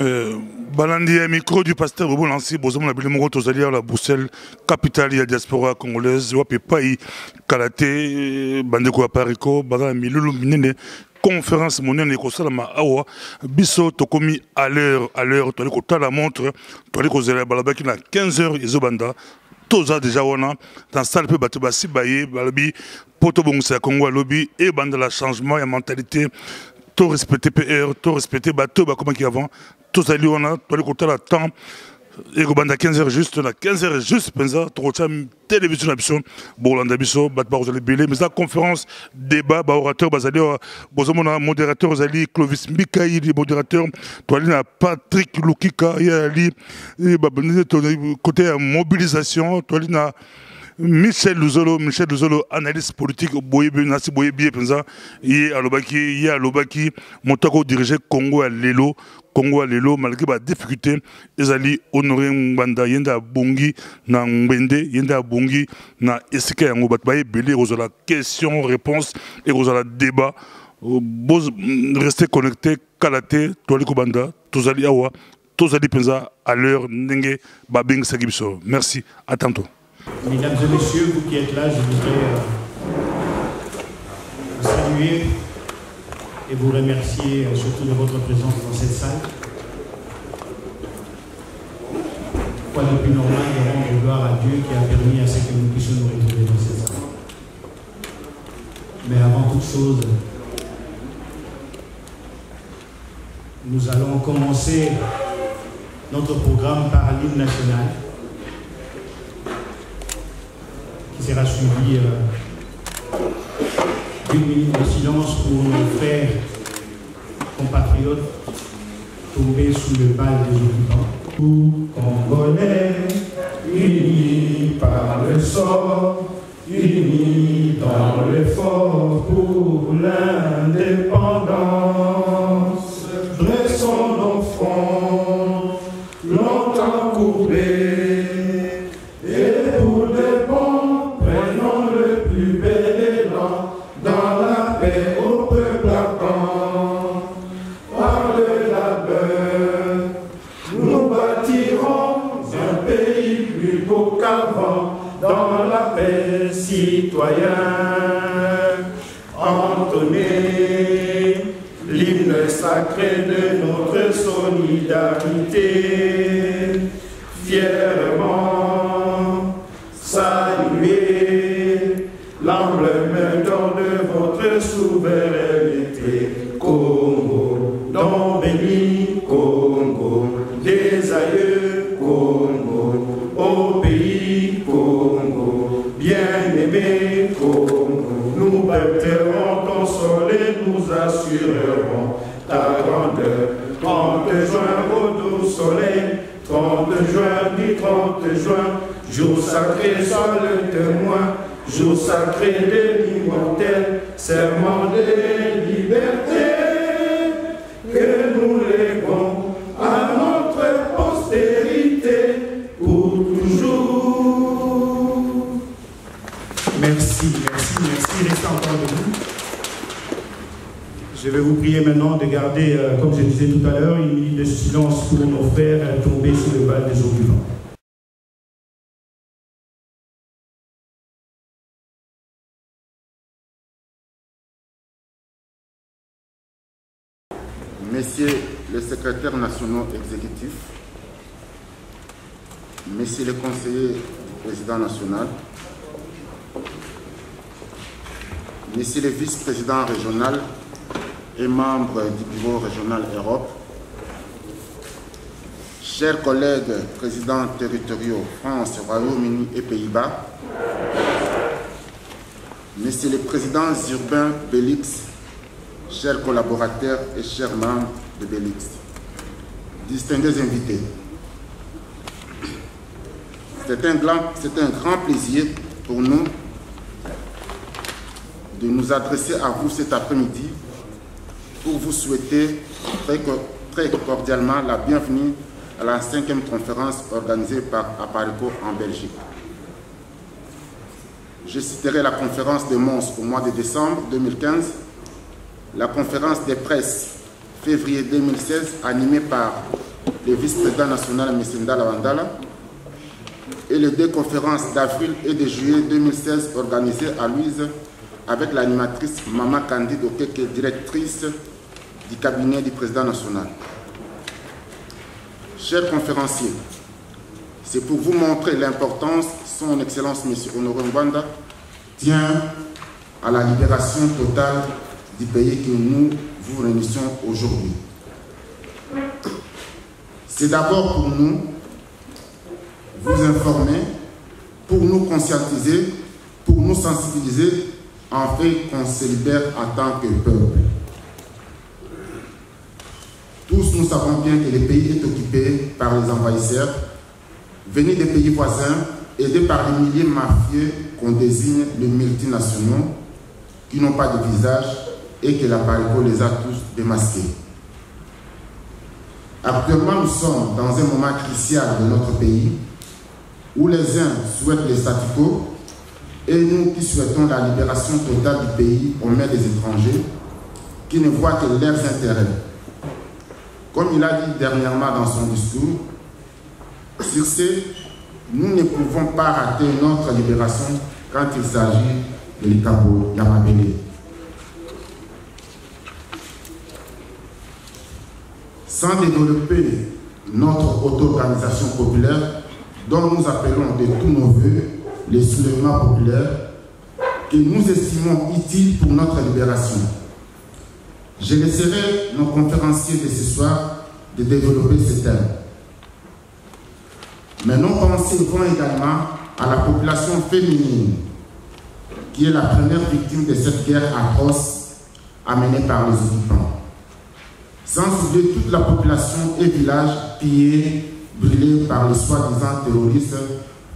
Balandi micro du pasteur Bobo Nancy Bozom la Bilemongo Tozalia la Bruxelles capitale ya diaspora congolaise wapi pai kalaté bandeko apariko baza milulu minene conférence monene ko salama awa biso tokomi à l'heure to ko tala montre to ko zela balabaki na 15h ezobanda toza déjà wana dans salle pe bato basi baye balabi poto bongisa Congo lobby et banda la changement ya mentalité tout respecter PR, tout respecter bateau, comment qui avant, tout ça, on a, tout le côté là, temps, et qu'on bande à 15h juste, on a 15h juste, pensa, tout le temps, télévision, l'ambition, Bolanda Bisso, Batbar, vous allez belé, mais la conférence, débat, orateur, Bazali, Bozomona, modérateur, Zali, Clovis Mikaï, modérateur, toi, Patrick Lukika, Yali, côté mobilisation, toi, Michel Luzolo, analyste politique, Nasi Boyebi, Penza, Alobaki, Montako dirigé Congo à Lelo, malgré la difficulté, Ezali honoré Mbanda, Yenda Bongi, na Mbende, Yenda Bongi, na Esika Yango Batbaye, Belé, la question, réponse, et la débat. Restez connectés, Kalaté, Toaliko Banda, Tozali Awa, Tozali Penza, à l'heure, Nenge, Babing Sagibiso. Merci, à tantôt. Mesdames et messieurs, vous qui êtes là, je voudrais vous saluer et vous remercier surtout de votre présence dans cette salle. Quoi de plus normal de rendre gloire à Dieu qui a permis à ce que nous puissions nous retrouver dans cette salle. Mais avant toute chose, nous allons commencer notre programme par l'hymne national, qui sera suivi d'une minute de silence pour nos frères compatriotes tombés sous le bal des occupants. Tout Congolais, unis par le sort, unis dans l'effort pour l'indépendance, dressons nos fronts, longtemps courbés. Dans la paix, citoyens, entonnez l'hymne sacré de notre solidarité, fièrement saluez l'emblème d'or de votre souveraineté. Congo, don béni, Congo, des aïeux, Congo, au pays Congo, bien-aimé Congo, nous battrons ton soleil, nous assurerons ta grandeur. 30 juin au doux soleil, 30 juin, dit 30 juin, jour sacré, sois le témoin, jour sacré de l'immortel, serment de liberté, que nous léguons à notre postérité pour toujours. Merci, restez encore debout. Je vais vous prier maintenant de garder, comme je disais tout à l'heure, une minute de silence pour nos frères tombés sous le bal des occupants. Messieurs les secrétaires nationaux exécutifs, Messieurs les conseillers du président national, Messieurs les vice-présidents régionaux et membres du bureau régional Europe, chers collègues présidents territoriaux France, Royaume-Uni et Pays-Bas, Messieurs les présidents urbains Bélix, chers collaborateurs et chers membres de Bélix, distingués invités, c'est un grand plaisir pour nous de nous adresser à vous cet après-midi pour vous souhaiter très cordialement la bienvenue à la 5e conférence organisée par Aparico en Belgique. Je citerai la conférence de Mons au mois de décembre 2015, la conférence des presses février 2016 animée par le vice-président national M. Ndala Wandala, et les 2 conférences d'avril et de juillet 2016 organisées à Louise avec l'animatrice Mama Candide Okeke, directrice du cabinet du président national. Chers conférenciers, c'est pour vous montrer l'importance, son Excellence M. Honoré Mbanda tient à la libération totale du pays que nous vous réunissons aujourd'hui. C'est d'abord pour nous vous informer, pour nous conscientiser, pour nous sensibiliser, en fait qu'on se libère en tant que peuple. Tous nous savons bien que le pays est occupé par les envahisseurs, venus des pays voisins, aidés par les milliers mafieux qu'on désigne les multinationaux, qui n'ont pas de visage et que la PARECO les a tous démasqués. Actuellement, nous sommes dans un moment crucial de notre pays, où les uns souhaitent le statu quo et nous qui souhaitons la libération totale du pays aux mains des étrangers qui ne voient que leurs intérêts. Comme il a dit dernièrement dans son discours, sur ce, nous ne pouvons pas rater notre libération quand il s'agit de l'Ikabo Yamabele. Sans développer notre auto-organisation populaire, dont nous appelons de tous nos voeux les soulèvements populaires, que nous estimons utiles pour notre libération. Je laisserai nos conférenciers de ce soir de développer ces thèmes. Mais nos pensées vont également à la population féminine, qui est la première victime de cette guerre atroce amenée par les occupants. Sans oublier toute la population et villages pillés, brûlés par les soi-disant terroristes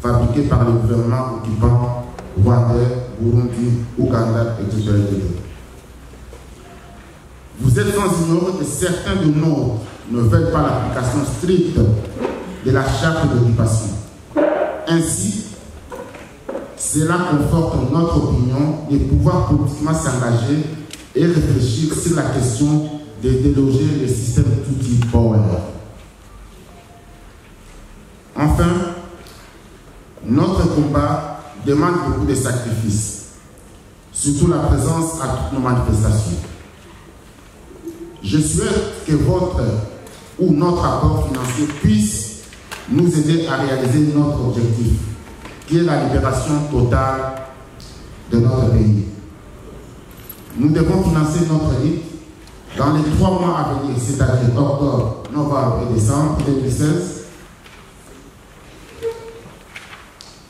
fabriqués par le gouvernement occupant rwandais, Burundi, Ouganda, etc. Vous êtes sans ignorer que certains de nous ne veulent pas l'application stricte de la charte d'occupation. Ainsi, cela conforte notre opinion de pouvoir politiquement s'engager et réfléchir sur la question de déloger le système Tutsi Power. Enfin, notre combat demande beaucoup de sacrifices, surtout la présence à toutes nos manifestations. Je souhaite que votre ou notre apport financier puisse nous aider à réaliser notre objectif, qui est la libération totale de notre pays. Nous devons financer notre lutte dans les 3 mois à venir, c'est-à-dire octobre, novembre et décembre 2016,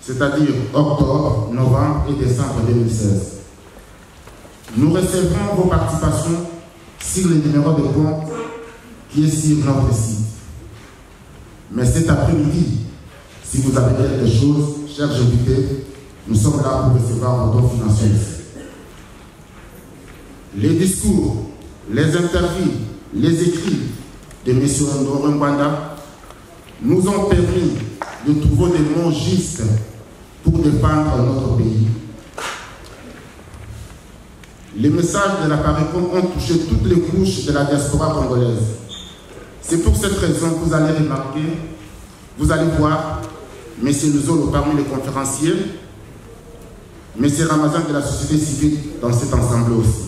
c'est-à-dire octobre, novembre et décembre 2016. Nous recevrons vos participations sur le numéro de compte qui est sur notre site. Mais cet après-midi, si vous avez quelque chose, chers invités, nous sommes là pour recevoir vos dons financiers. Les discours, les interviews, les écrits de M. Honoré Mbanda nous ont permis de trouver des mots justes pour défendre notre pays. Les messages de la PARECO ont touché toutes les couches de la diaspora congolaise. C'est pour cette raison que vous allez remarquer, vous allez voir M. Luzolo parmi les conférenciers, M. Ramazan de la société civile dans cet ensemble aussi.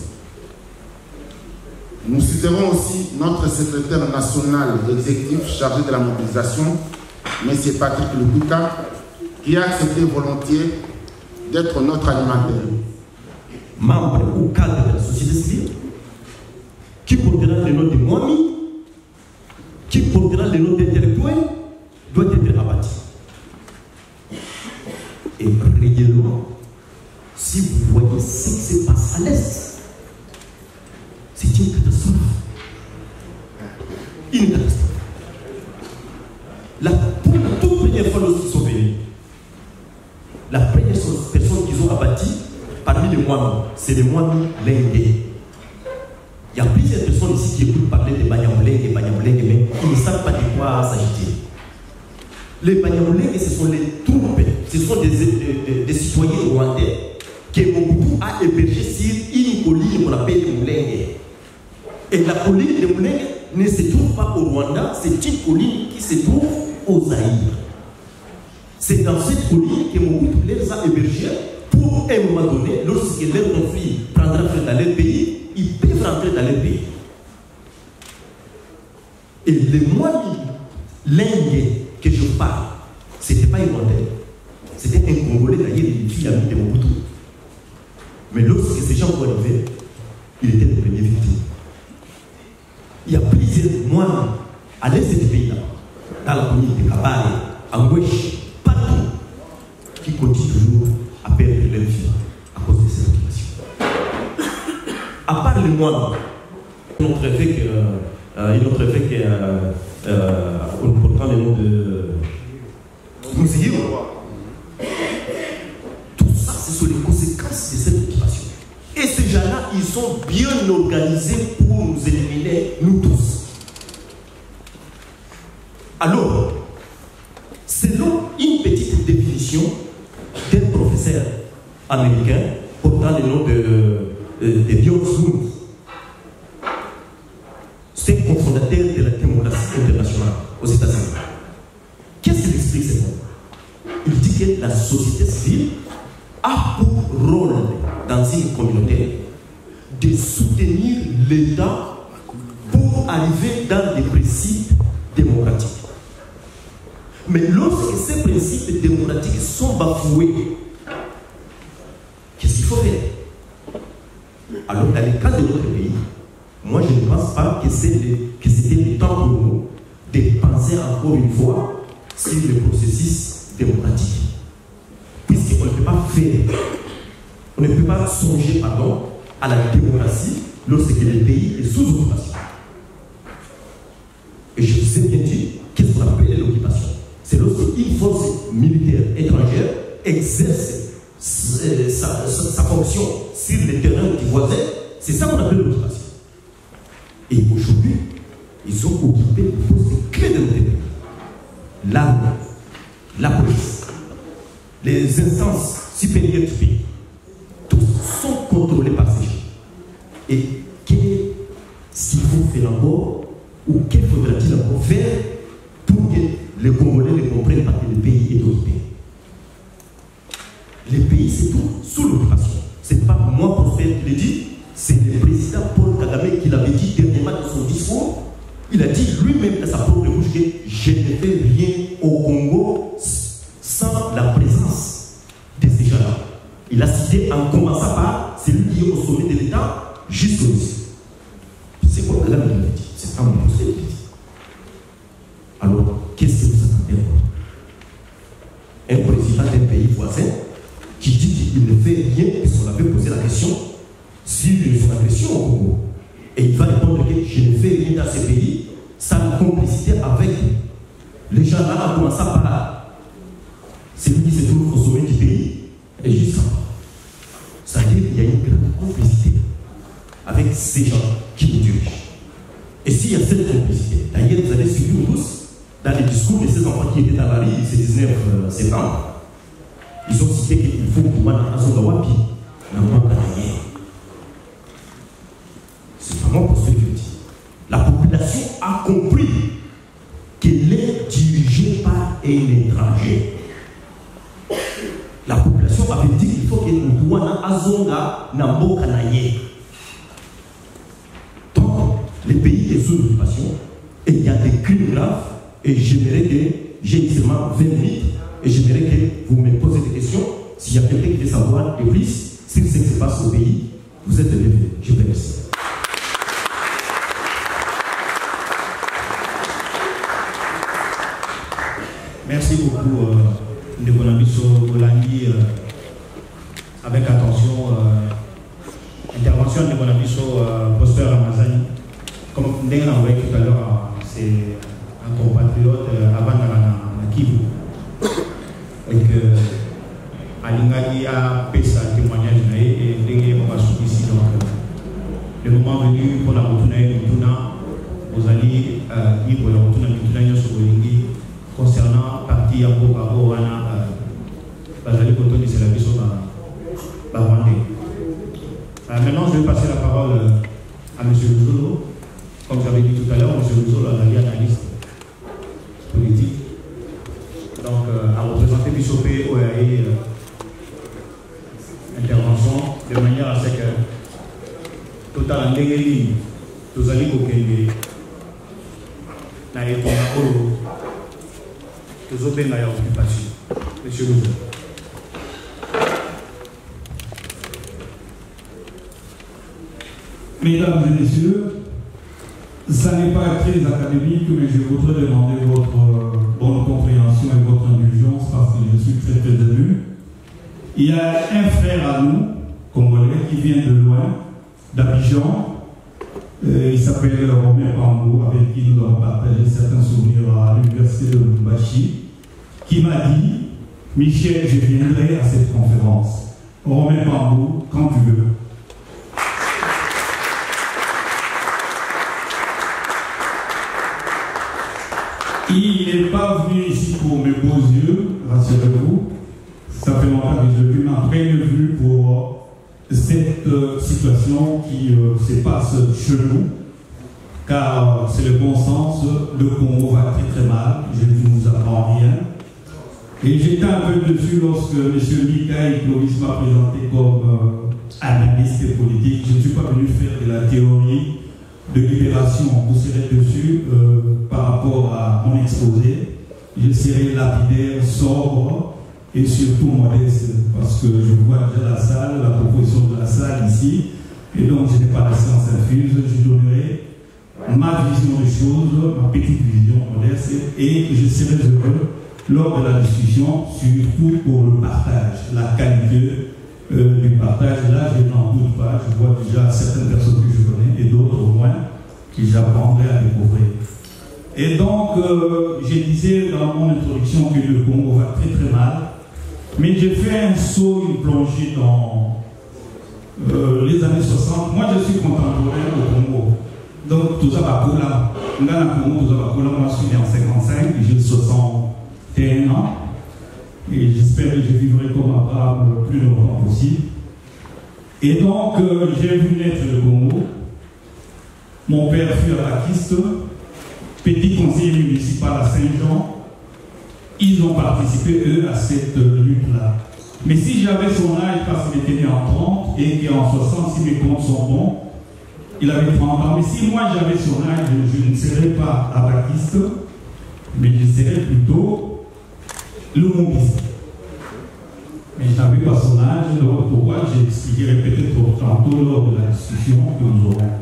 Nous citerons aussi notre secrétaire national exécutif chargé de la mobilisation, M. Patrick Lubuka, qui a accepté volontiers d'être notre animateur. Membre ou cadre de la société civile, qui portera le nom de Mwami, qui portera le nom d'intellectuel, doit être abattu. Et réellement, si vous voyez ce qui se passe à l'Est, c'est une catastrophe. Une catastrophe. Pour la toute première fois, lorsqu'ils sont venus, la première personne qu'ils ont abattue, parmi les Mwami, c'est les Mwami Lengue. Il y a plusieurs personnes ici qui écoutent parler de Banyamulenge, mais ils ne savent pas de quoi s'agit-il. Les Banyamulenge, ce sont les troupes, ce sont des citoyens rwandais que Mobutu a hébergés sur une colline qu'on appelle Mulenge. Et la colline de Mulenge ne se trouve pas au Rwanda, c'est une colline qui se trouve au Zaïre. C'est dans cette colline que Mobutu les a hébergés pour, à un moment donné, lorsque leur conflit prendra fin dans leur pays, ils peuvent rentrer dans leur pays. Et les moines lingues que je parle, ce n'était pas un Rwandais, c'était un Congolais d'ailleurs, une fille amie de Mobutu. Mais lorsque ces gens vont arriver, il était le premier victime. Il y a plusieurs moines à l'est du pays, dans la communauté de Kabale, en Ouest, partout, qui continuent toujours à perdre leur vie à cause de ces occupations. À part les moines, notre évêque, on portant le nom de Mousseillou, tout ça, ce sont les conséquences de cette occupation. Et ces gens-là, ils sont bien organisés pour nous éliminer, nous tous. Alors, selon une petite définition d'un professeur américain portant le nom de Bjorn Smith, c'est un cofondateur de la démocratie internationale aux États-Unis. Qu'est-ce qu'il explique ce mot? Il dit que la société civile a pour rôle dans une communauté de soutenir l'État pour arriver dans des principes démocratiques. Mais lorsque ces principes démocratiques sont bafoués, qu'est-ce qu'il faut faire? Alors, dans le cas de notre pays, moi je ne pense pas que c'était le temps pour nous de penser encore une fois sur le processus démocratique. Puisqu'on ne peut pas faire, on ne peut pas songer, à la démocratie lorsque le pays est sous occupation. Et je vous ai bien dit, qu'est-ce qu'on appelle l'occupation? C'est lorsqu'une force militaire étrangère exerce sa fonction sur le terrain du voisin, c'est ça qu'on appelle l'occupation. Et aujourd'hui, ils ont occupé les postes clés de notre pays. L'armée, la police, les instances supérieures du pays, tous sont contrôlés par ces gens. Et qu'est-ce qu'il faut faire encore, ou qu'il faudra-t-il encore faire pour que les Congolais ne comprennent pas que le pays est occupé? Le pays, c'est tout sous l'occupation. Ce n'est pas moi, prophète, qui le dit, c'est le président Paul Kagame qui l'avait dit dernièrement dans son discours. Il a dit lui-même dans sa propre bouche que je ne fais rien au Congo sans la présence de ces gens-là. Il a cité en commençant par celui qui est au sommet de l'État jusqu'au-dessus. C'est Paul Kagame qui l'a dit. C'est pas mon prophète qui l'a dit. Alors, qu'est-ce que vous attendez? Un président d'un pays voisin qui dit qu'il ne fait rien, puisqu'on avait posé la question sur son agression au Congo. Et il va répondre que je ne fais rien dans ce pays sans complicité avec les gens là, en commençant par celui qui se trouve au sommet du pays et jusqu'à là. C'est-à-dire qu'il y a une grande complicité avec ces gens qui nous dirigent. Et s'il y a cette complicité, d'ailleurs vous avez suivi tous dans les discours de ces enfants qui étaient dans la rue ce 19 septembre, ils ont cité qu'il faut que Wana Azogawapi n'a pas gagné. C'est vraiment pour ce que je dis. La population a compris qu'elle est dirigée par un étranger. La population avait dit qu'il faut que Wana Azonga n'a pas gagné. Donc, le pays est sous occupation et il y a des crimes graves et j'aimerais que j'ai seulement 20 minutes. Et j'aimerais que vous me posez des questions. S'il y a quelqu'un qui veut savoir de plus sur ce qui se passe au pays, vous êtes le bienvenu. Je vous remercie. Merci beaucoup, Ndekonabiso Golandi. Avec attention, intervention de Ndekonabiso Prosper Ramazani. Comme Ndenga l'a envoyé tout à l'heure, c'est un compatriote avant de Kivu. Et que Alingadi a fait sa témoignage et on va suivre ici. Donc, le moment venu pour la retourne vous allez y pour la retourne concernant partie à Boko Wana Bazali Koto de Selabiso Barwande. Maintenant, je vais passer la parole à M. Luzolo comme j'avais dit tout à l'heure, M. Rousseau, l'analyste politique, donc à représenter Bishopé OAE intervention de manière à ce que total en déguéline, tous allez kokende na étonga olo tous obenga ya occupation. Monsieur Rousseau. Mesdames et messieurs, ça n'est pas très académique, mais je voudrais demander votre bonne compréhension et votre indulgence parce que je suis très très ému. Il y a un frère à nous, congolais, qui vient de loin, d'Abidjan. Il s'appelle Romain Pambou, avec qui nous avons partagé certains souvenirs à l'université de Lubumbashi, qui m'a dit, Michel, je viendrai à cette conférence. Romain Pambou, quand tu veux. Il n'est pas venu ici pour mes beaux yeux, rassurez-vous. Ça fait longtemps que je l'ai vu, mais après il est venu pour cette situation qui se passe chez nous. Car c'est le bon sens, le Congo va très très mal, je ne vous apprends rien. Et j'étais un peu dessus lorsque M. Mikaï Clovis m'a présenté comme analyste politique. Je ne suis pas venu faire de la théorie de libération, vous serez dessus par rapport à mon exposé. Je serai lapidaire, sobre et surtout modeste parce que je vois déjà la salle, la proposition de la salle ici et donc je n'ai pas la science infuse. Je donnerai ma vision des choses, ma petite vision modeste et je serai heureux lors de la discussion, surtout pour le partage, la qualité du partage. Là, je n'en doute pas, je vois déjà certaines personnes que je connais et d'autres au moins que j'apprendrai à découvrir. Et donc, je disais dans mon introduction que le Congo va très très mal, mais j'ai fait un saut, une plongée dans les années 60. Moi, je suis contemporain au Congo. Donc, tout ça va couler. Dans le Congo, tout ça va couler. Moi, je suis né en 55, j'ai 61 ans. Et j'espère que je vivrai comme Abraham le plus longtemps possible. Et donc, j'ai vu naître le Congo. Mon père fut abaquiste, petit conseiller municipal à Saint-Jean. Ils ont participé, eux, à cette lutte-là. Mais si j'avais son âge, parce qu'il était né en 30 et qu'en 60, si mes comptes sont bons, il avait 30 ans. Mais si moi j'avais son âge, je ne serais pas abaquiste, mais je serais plutôt lumumiste. Mais je n'avais pas son âge, donc pourquoi j'expliquerai peut-être tantôt lors de la discussion que nous aurons.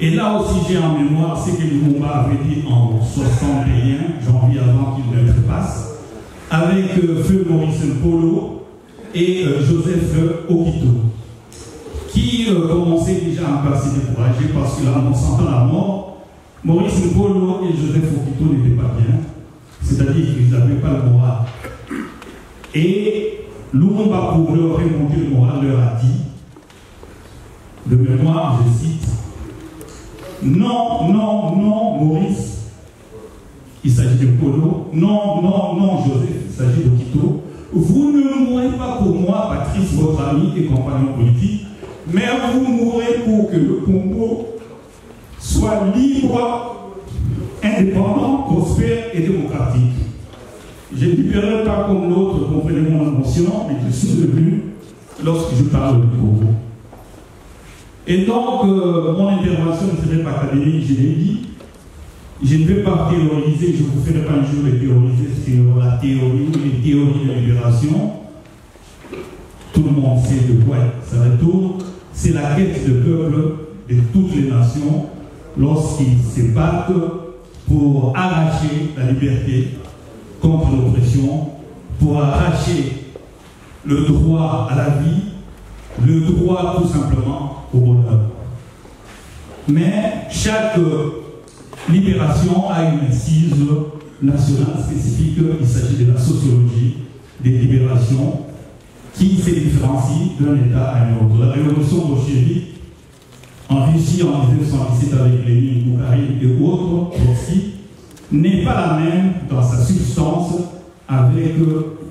Et là aussi j'ai en mémoire ce que Lumumba avait dit en 61, janvier avant qu'il ne trépasse, avec Feu Maurice Mpolo et Joseph Okito, qui commençaient déjà à me passer découragés parce que là, en sentant la mort, Maurice Mpolo et Joseph Okito n'étaient pas bien, c'est-à-dire qu'ils n'avaient pas le moral. Et Lumumba, pour leur remonter le moral, leur a dit, de mémoire, je cite, non, non, non, Maurice, il s'agit de Polo, non, non, non, Joseph, il s'agit de Quito, vous ne mourrez pas pour moi, Patrice, votre ami et compagnon politique, mais vous mourrez pour que le Congo soit libre, indépendant, prospère et démocratique. Je ne libérerai pas comme l'autre, comprenez mon émotion, mais je suis devenu lorsque je parle du Congo. Et donc, mon intervention ne serait pas académique, je l'ai dit. Je ne vais pas théoriser, je ne vous ferai pas un jour de théoriser sur la théorie, les théories de libération. Tout le monde sait de quoi ça retourne. C'est la quête de peuple de toutes les nations lorsqu'ils se battent pour arracher la liberté contre l'oppression, pour arracher le droit à la vie, le droit tout simplement au bonheur. Mais chaque libération a une assise nationale spécifique. Il s'agit de la sociologie des libérations qui se différencie d'un État à un autre. La révolution bolchevique en Russie en 1917 avec Lénine, Boukharine et autres aussi n'est pas la même dans sa substance avec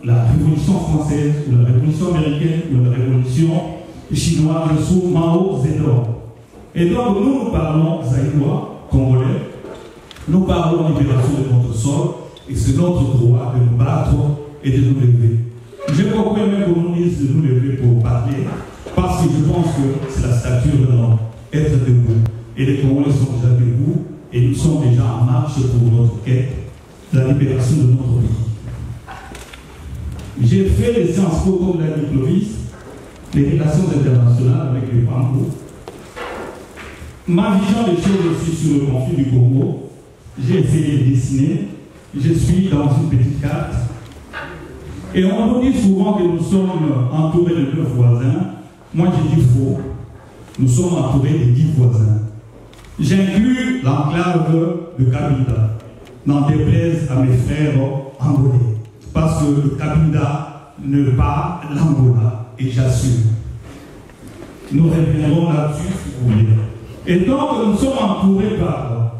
la révolution française ou la révolution américaine ou la révolution chinoise sous Mao Zedong. Et donc, nous parlons zaïrois, congolais, nous parlons libération de notre sol, et c'est notre droit de nous battre et de nous lever. J'ai beaucoup aimé qu'on nous dise de nous lever pour parler, parce que je pense que c'est la stature de l'homme, être debout. Et les Congolais sont déjà debout, et nous sommes déjà en marche pour notre quête, la libération de notre pays. J'ai fait les Sciences Po comme l'a dit Clovis, les relations internationales avec les Congo. Ma vision des choses aussi sur le conflit du Congo, j'ai essayé de dessiner. Je suis dans une petite carte. Et on nous dit souvent que nous sommes entourés de 9 voisins. Moi, je dis faux. Nous sommes entourés de 10 voisins. J'inclus l'enclave de Cabinda, n'en déplaise à mes frères angolais. Parce que le Cabinda ne pas l'Angola, et j'assume. Nous reviendrons là-dessus si vous voulez. Et donc, nous sommes entourés par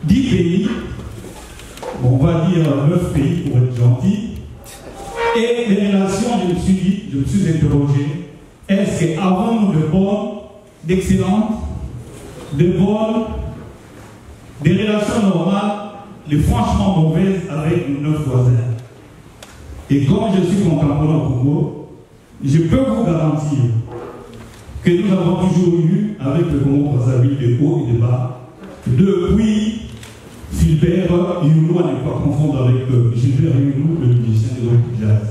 10 pays, on va dire 9 pays pour être gentil. Et les relations, je me suis dit, je me suis interrogé, est-ce qu'avant de bonnes, d'excellentes, de bonnes, des relations normales, les franchement mauvaises avec nos 9 voisins? Et comme je suis contemporain au Congo, je peux vous garantir que nous avons toujours eu, avec le Congo-Brazzaville, de haut et de bas, depuis Philbert Youlou, à ne pas confondre avec Gilbert Youlou, le musicien de rock jazz.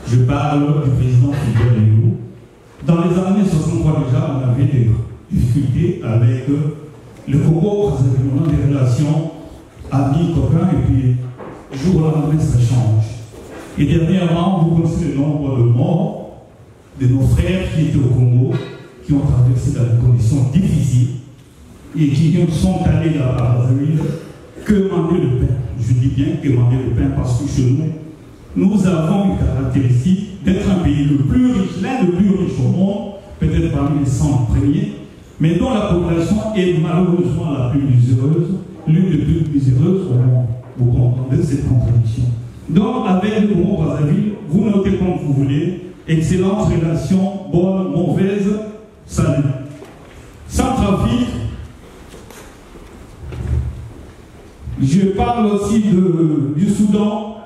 Je parle du président Philbert Youlou. Dans les années 63 déjà, on avait des difficultés avec le Congo-Brazzaville. On a des relations amis, copains, et puis jour au lendemain, ça change. Et dernièrement, vous connaissez le nombre de morts de nos frères qui étaient au Congo, qui ont traversé dans des conditions difficiles et qui sont allés là à Brazzaville que manger le pain. Je dis bien que manger le pain parce que chez nous, nous avons une caractéristique d'être un pays le plus riche, l'un des plus riches au monde, peut-être parmi les 100 premiers, mais dont la population est malheureusement la plus miséreuse, l'une des plus miséreuses au monde. Vous comprenez cette contradiction. Donc, avec le Congo-Brazzaville, vous notez comme vous voulez, excellentes relations, bonnes, mauvaises, salut. Centrafrique, je parle aussi du Soudan,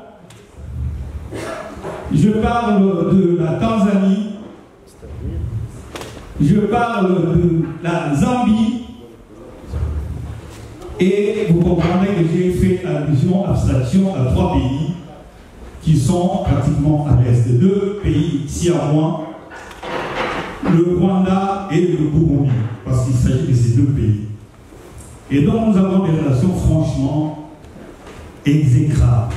je parle de la Tanzanie, je parle de la Zambie, et vous comprenez que j'ai fait allusion, abstraction à 3 pays qui sont pratiquement à l'est. 2 pays siamois, le Rwanda et le Burundi, parce qu'il s'agit de ces 2 pays. Et donc nous avons des relations franchement exécrables.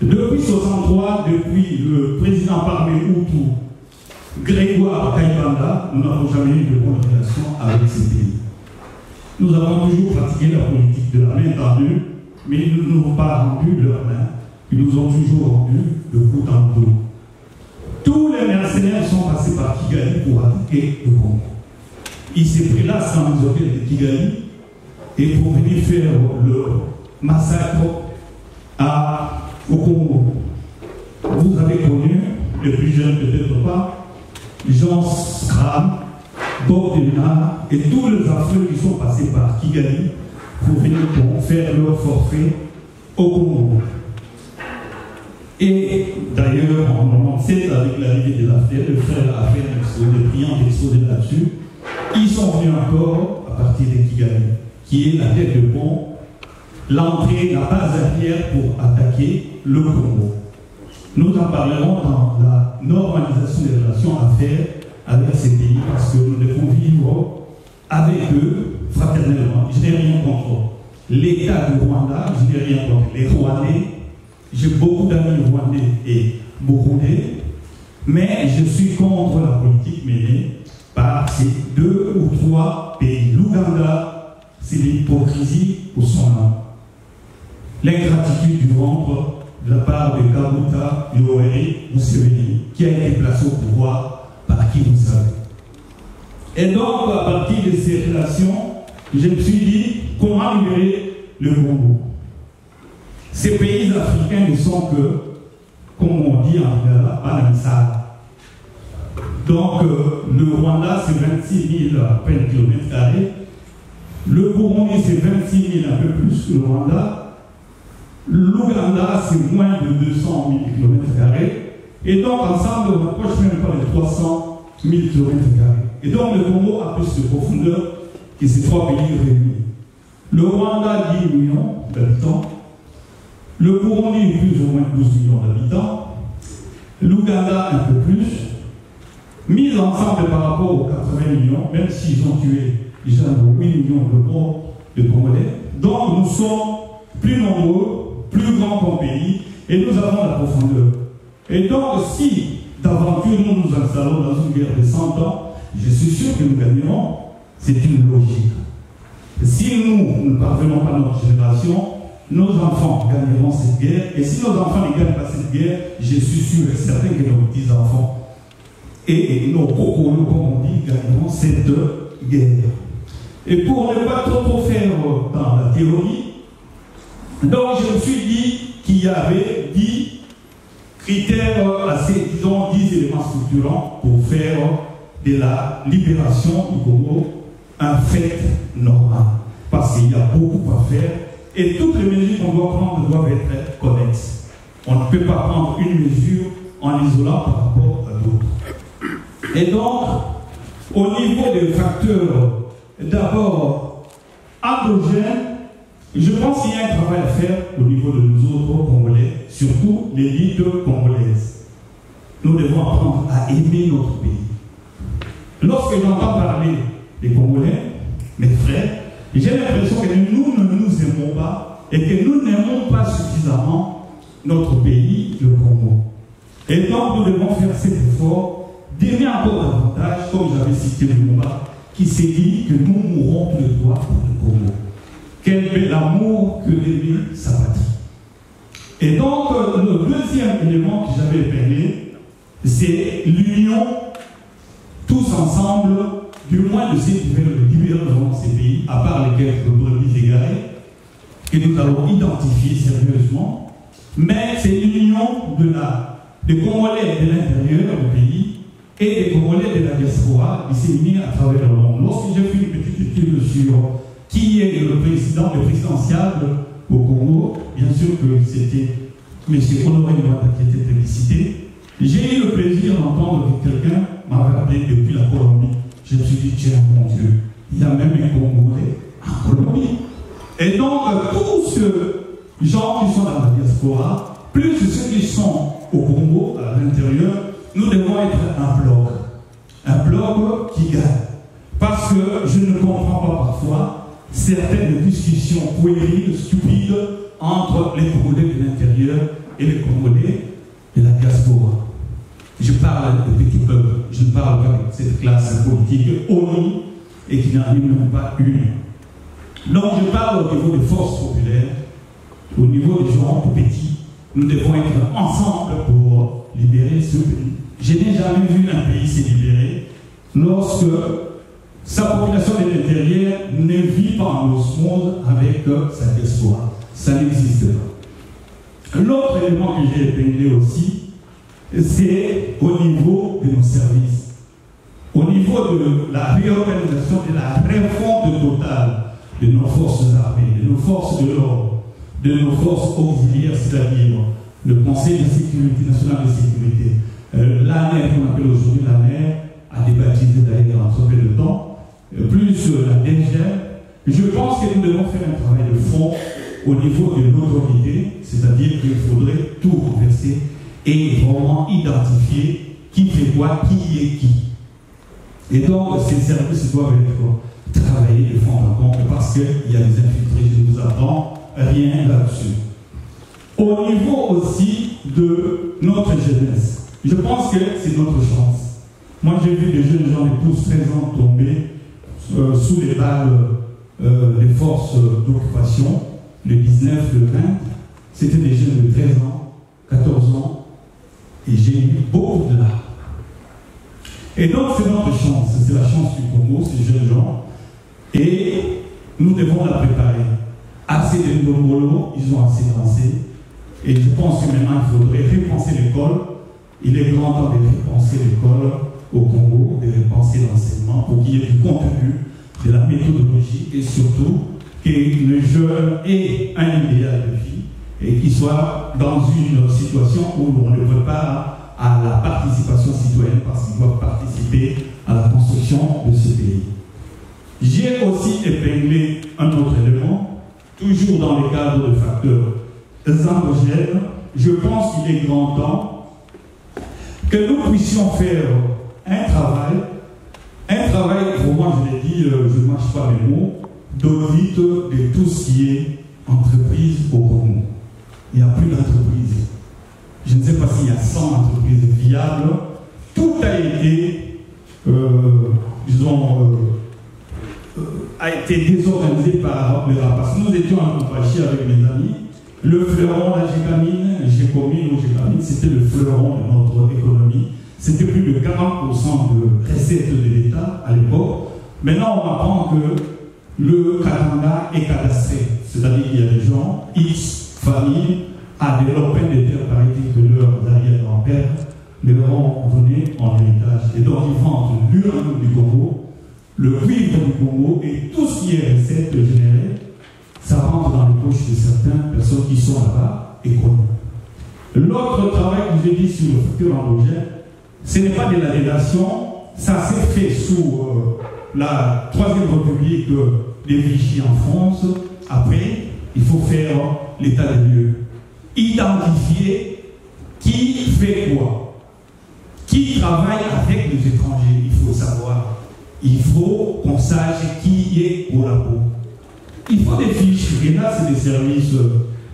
Depuis 1963, depuis le président Parmé Hutu, Grégoire Kayibanda, nous n'avons jamais eu de bonnes relations avec ces pays. Nous avons toujours pratiqué la politique de la main tendue, mais ils ne nous ont pas rendu leur main. Ils nous ont toujours rendu de bout en bout. Tous les mercenaires sont passés par Kigali pour attaquer le Congo. Ils s'est pris là sans les hôtels de Kigali et pour venir faire le massacre au Congo. Vous avez connu, les plus jeunes peut-être pas, Jean Scram, Bob Denard et tous les affreux qui sont passés par Kigali pour venir pour faire leur forfait au Congo. Et d'ailleurs, en 1997, avec l'arrivée de l'affaire, le frère l'affaire, le priant d'exposer là-dessus, ils sont venus encore à partir de Kigali, qui est la tête de pont, l'entrée, la base arrière pour attaquer le Congo. Nous en parlerons dans la normalisation des relations à faire avec ces pays, parce que nous devons vivre avec eux fraternellement. Je n'ai rien contre l'État du Rwanda, je n'ai rien contre les Rwandais. J'ai beaucoup d'amis rwandais et burundais, mais je suis contre la politique menée par ces 2 ou 3 pays. L'Ouganda, c'est l'hypocrisie pour son nom. L'ingratitude du ventre de la part de Kabuta Yoweri Museveni, qui a été placé au pouvoir par qui vous savez. Et donc, à partir de ces relations, je me suis dit, comment libérer le Congo? Ces pays africains ne sont que, comme on dit en Lingala, Banamsala. Donc, le Rwanda, c'est 26 000 à peine kilomètres carrés. Le Burundi, c'est 26 000, un peu plus que le Rwanda. L'Ouganda, c'est moins de 200 000 km². Et donc, ensemble, on approche même pas les 300 000 km². Et donc, le Congo a plus de profondeur que ces trois pays réunis. Le Rwanda, 10 millions d'habitants. Le Burundi, plus ou moins 12 millions d'habitants. L'Ouganda, un peu plus. Mis ensemble par rapport aux 80 millions, même s'ils ont tué déjà 8 millions de Congolais. Donc, nous sommes plus nombreux, plus grands qu'un pays, et nous avons la profondeur. Et donc, si d'aventure nous nous installons dans une guerre de 100 ans, je suis sûr que nous gagnerons. C'est une logique. Si nous ne parvenons pas à notre génération, nos enfants gagneront cette guerre. Et si nos enfants ne gagnent pas cette guerre, je suis sûr et certain que nos petits-enfants et nos cocolos, comme on dit, gagneront cette guerre. Et pour ne pas trop faire dans la théorie, donc je me suis dit qu'il y avait 10 critères assez, disons, 10 éléments structurants pour faire de la libération du Congo un fait normal. Parce qu'il y a beaucoup à faire et toutes les mesures qu'on doit prendre doivent être connexes. On ne peut pas prendre une mesure en isolant par rapport à d'autres. Et donc, au niveau des facteurs, d'abord endogènes, je pense qu'il y a un travail à faire au niveau de nous autres Congolais, surtout l'élite congolaise. Nous devons apprendre à aimer notre pays. Lorsque j'entends parler des Congolais, mes frères, j'ai l'impression que nous ne nous aimons pas et que nous n'aimons pas suffisamment notre pays, le Congo. Et donc nous devons faire cet effort d'aimer encore davantage, comme j'avais cité le Lumumba, qui s'est dit que nous mourrons tous les droits pour le Congo. Quel bel amour que d'aimer sa patrie. Et donc le deuxième élément que j'avais épinglé, c'est l'union tous ensemble, du moins de ceux qui veulent libérer vraiment ces pays, à part les quelques brebis égarées, que nous allons identifier sérieusement. Mais c'est l'union des Congolais de l'intérieur du pays et des Congolais de la diaspora disséminés à travers le monde. Lorsque j'ai fait une petite étude sur qui est le présidentiel au Congo, bien sûr que c'était M. Honoré Nwanda qui était félicité. J'ai eu le plaisir d'entendre que quelqu'un m'avait appelé depuis la Colombie. Je me suis dit, tiens, mon Dieu, il y a même un Congolais en Colombie. Et donc, tous ceux gens qui sont dans la diaspora, plus ceux qui sont au Congo, à l'intérieur, nous devons être un bloc qui gagne. Parce que je ne comprends pas parfois certaines discussions puériles, stupides, entre les Congolais de l'intérieur et les Congolais de la diaspora. Je parle de petits peuples, je ne parle pas de cette classe politique ONU et qui n'en est même pas une. Donc je parle au niveau des forces populaires, au niveau des gens petits. Nous devons être ensemble pour libérer ce pays. Je n'ai jamais vu un pays se libérer lorsque sa population de l'intérieur ne vit pas en osmose avec sa diaspora. Ça n'existe pas. L'autre élément que j'ai épinglé aussi, c'est au niveau de nos services. Au niveau de la réorganisation, de la refonte totale de nos forces armées, de nos forces de l'ordre, de nos forces auxiliaires, c'est-à-dire le Conseil de sécurité, national de sécurité, l'ANER, qu'on appelle aujourd'hui l'ANER, a débaptisé d'ailleurs en peu de temps, plus la DGM. Je pense que nous devons faire un travail de fond au niveau de l'autorité, c'est-à-dire qu'il faudrait tout renverser et vraiment identifier qui fait quoi, qui est qui. Et donc, ces services doivent être travaillés de fond en comble parce qu'il y a des infiltrés, je ne vous apprends rien là-dessus. Au niveau aussi de notre jeunesse, je pense que c'est notre chance. Moi, j'ai vu des jeunes gens de 12-13 ans tomber sous les balles des forces d'occupation, le 19, le 20. C'était des jeunes de 13 ans, 14 ans, et j'ai eu beaucoup de larmes. Et donc, c'est notre chance, c'est la chance du Congo, ces jeunes gens, et nous devons la préparer. Assez de Ndongolo, ils ont assez dansé, et je pense que maintenant, il faudrait repenser l'école. Il est grand temps de repenser l'école au Congo, des pensées d'enseignement, pour qu'il y ait du contenu, de la méthodologie et surtout que le jeune ait un idéal de vie et qu'il soit dans une situation où on le prépare à la participation citoyenne parce qu'il doit participer à la construction de ce pays. J'ai aussi épinglé un autre élément, toujours dans le cadre de facteurs endogènes. Je pense qu'il est grand temps que nous puissions faire un travail, pour moi je l'ai dit, je ne mâche pas mes mots, d'audit de tout ce qui est entreprise au Congo. Il n'y a plus d'entreprise. Je ne sais pas s'il y a 100 entreprises viables. Tout a été, a été désorganisé par les rapaces. Nous étions en Compachi avec mes amis. Le fleuron, la Gécomine, c'était le fleuron de notre économie. C'était plus de 40% de recettes de l'État à l'époque. Maintenant, on apprend que le Katanga est cadastré. C'est-à-dire qu'il y a des gens, X familles, à développer des terres paritiques de leurs arrière-grands-pères, leur ont donné en héritage. Et donc, ils vendent l'uranium du Congo, le cuivre du Congo et tout ce qui est recettes générées, ça rentre dans les poches de certaines personnes qui sont là-bas et connues. L'autre travail que j'ai dit sur le facteur endogène, ce n'est pas de la délation, ça s'est fait sous la Troisième République des Vichy en France. Après, il faut faire l'état des lieux. Identifier qui fait quoi, qui travaille avec les étrangers, il faut savoir. Il faut qu'on sache qui est au labo. Il faut des fiches, et là c'est des services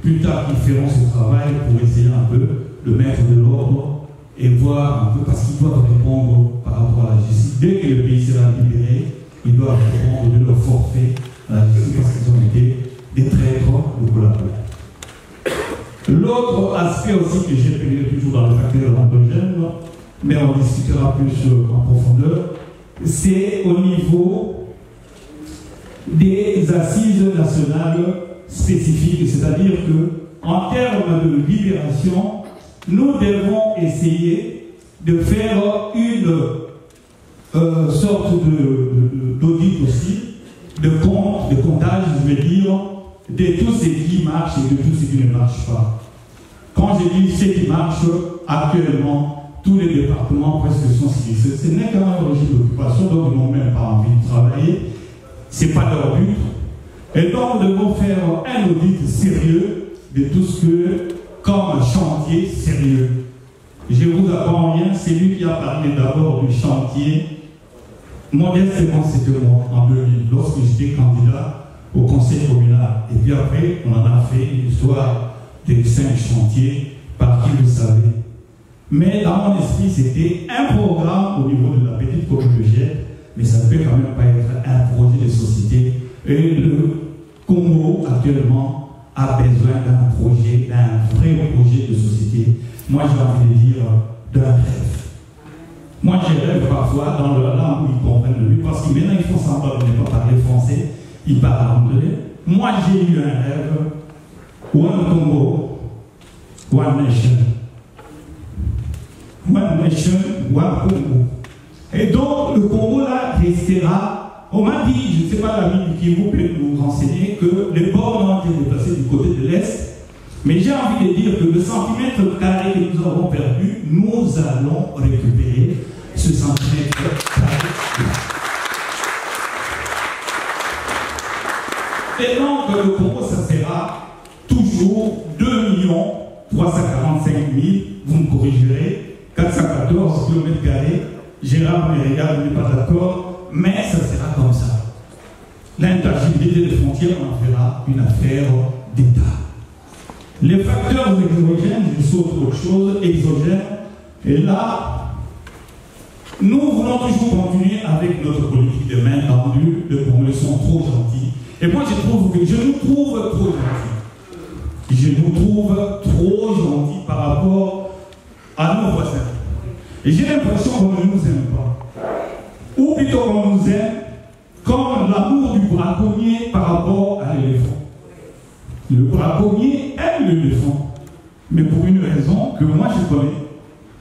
plus tard qui feront ce travail pour essayer un peu de mettre de l'ordre et voir un peu, parce qu'ils doivent répondre par rapport à la justice. Dès que le pays sera libéré, ils doivent répondre de leur forfait à la justice parce qu'ils ont été des traîtres de collaborateurs. L'autre aspect aussi que j'ai payé toujours dans le facteur endogène, mais on discutera plus en profondeur, c'est au niveau des assises nationales spécifiques, c'est-à-dire qu'en termes de libération, nous devons essayer de faire une sorte d'audit aussi, de comptage, je veux dire, de tout ce qui marche et de tout ce qui ne marche pas. Quand je dis ce qui marche, actuellement, tous les départements presque sont ciblés. Ce n'est qu'un régime d'occupation, donc ils n'ont même pas envie de travailler. Ce n'est pas leur but. Et donc, nous devons faire un audit sérieux de tout ce que, comme chantier sérieux. Je ne vous apprends rien, c'est lui qui a parlé d'abord du chantier. Modestement, c'était moi, en 2000, lorsque j'étais candidat au conseil communal. Et puis après, on en a fait une histoire des 5 chantiers, par qui le savait. Mais dans mon esprit, c'était un programme au niveau de la petite commune de Jette, mais ça ne peut quand même pas être un projet de société. Et le Congo, actuellement, a besoin d'un projet, d'un vrai projet de société. Moi, j'ai envie de dire d'un rêve. Moi, je rêve parfois dans la langue où ils comprennent le mieux, parce que maintenant, ils font semblant de ne pas parler français, ils parlent anglais. Moi, j'ai eu un rêve, One Congo, One Nation. One Nation, One Congo. Et donc, le Congo, là, restera. On m'a dit, je ne sais pas l'ami qui vous peut nous renseigner, que les bornes ont été déplacées du côté de l'Est. Mais j'ai envie de dire que le centimètre carré que nous avons perdu, nous allons récupérer ce centimètre carré. Et donc, le Congo, ça sera toujours 2 345 000, vous me corrigerez, 414 km². Gérard me regarde, n'est pas d'accord, mais ça sera comme ça. L'intangibilité des frontières, on en fera une affaire d'État. Les facteurs exogènes, je saute autre chose, exogènes, et là, nous voulons toujours continuer avec notre politique de main tendue, de Congolais sont trop gentils. Et moi, je nous trouve trop gentils. Je nous trouve trop gentils par rapport à nos voisins. Et j'ai l'impression qu'on ne nous aime pas. Ou plutôt qu'on nous aime comme l'amour du braconnier par rapport à l'éléphant. Le braconnier aime l'éléphant, mais pour une raison que moi je connais.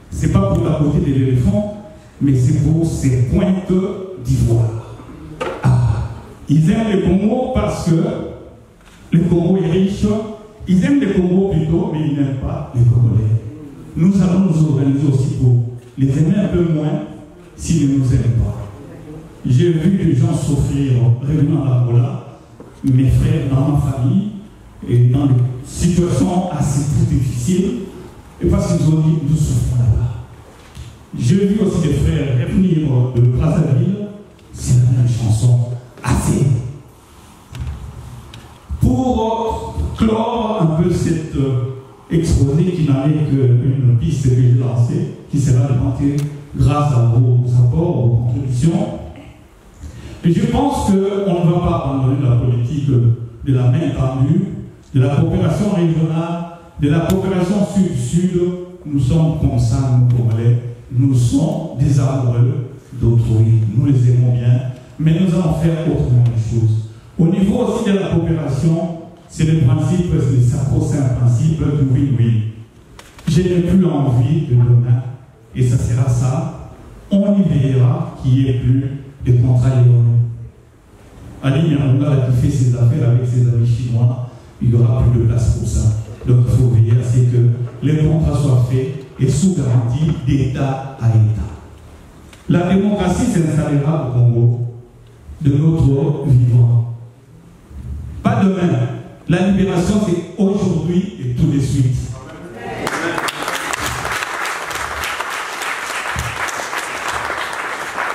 C'est pas pour la beauté de l'éléphant, mais c'est pour ces pointes d'ivoire. Ah, ils aiment le Congo parce que le Congo est riche. Ils aiment le Congo plutôt, mais ils n'aiment pas les Congolais. Nous allons nous organiser aussi pour les aimer un peu moins s'ils ne nous aiment pas. J'ai vu des gens souffrir revenant à l'Angola, mes frères dans ma famille, et dans des situations assez difficiles, et parce qu'ils ont dit nous souffrons là-bas. J'ai vu aussi des frères revenir de Brazzaville, c'est la même chanson, assez. Pour clore un peu cette exposé qui n'en est qu'une piste que j'ai lancée, qui sera alimentée grâce à vos apports, vos contributions. Et je pense qu'on ne va pas abandonner la politique de la main tendue, de la coopération régionale, de la coopération sud-sud. Nous sommes comme ça, nous Congolais. Nous sommes des amoureux d'autrui. Nous les aimons bien, mais nous allons faire autrement les choses. Au niveau aussi de la coopération, c'est le principe, c'est le sacro-saint principe du win-win. Je n'ai plus envie de demain, et ça sera ça. On y veillera qu'il n'y ait plus de contrats légaux. Ali Nyamanga qui fait ses affaires avec ses amis chinois, il n'y aura plus de place pour ça. Donc il faut veiller à ce que les contrats soient faits et sous garantie d'État à État. La démocratie s'installera au Congo de notre vivant. Pas demain. La libération, c'est aujourd'hui et tout de suite.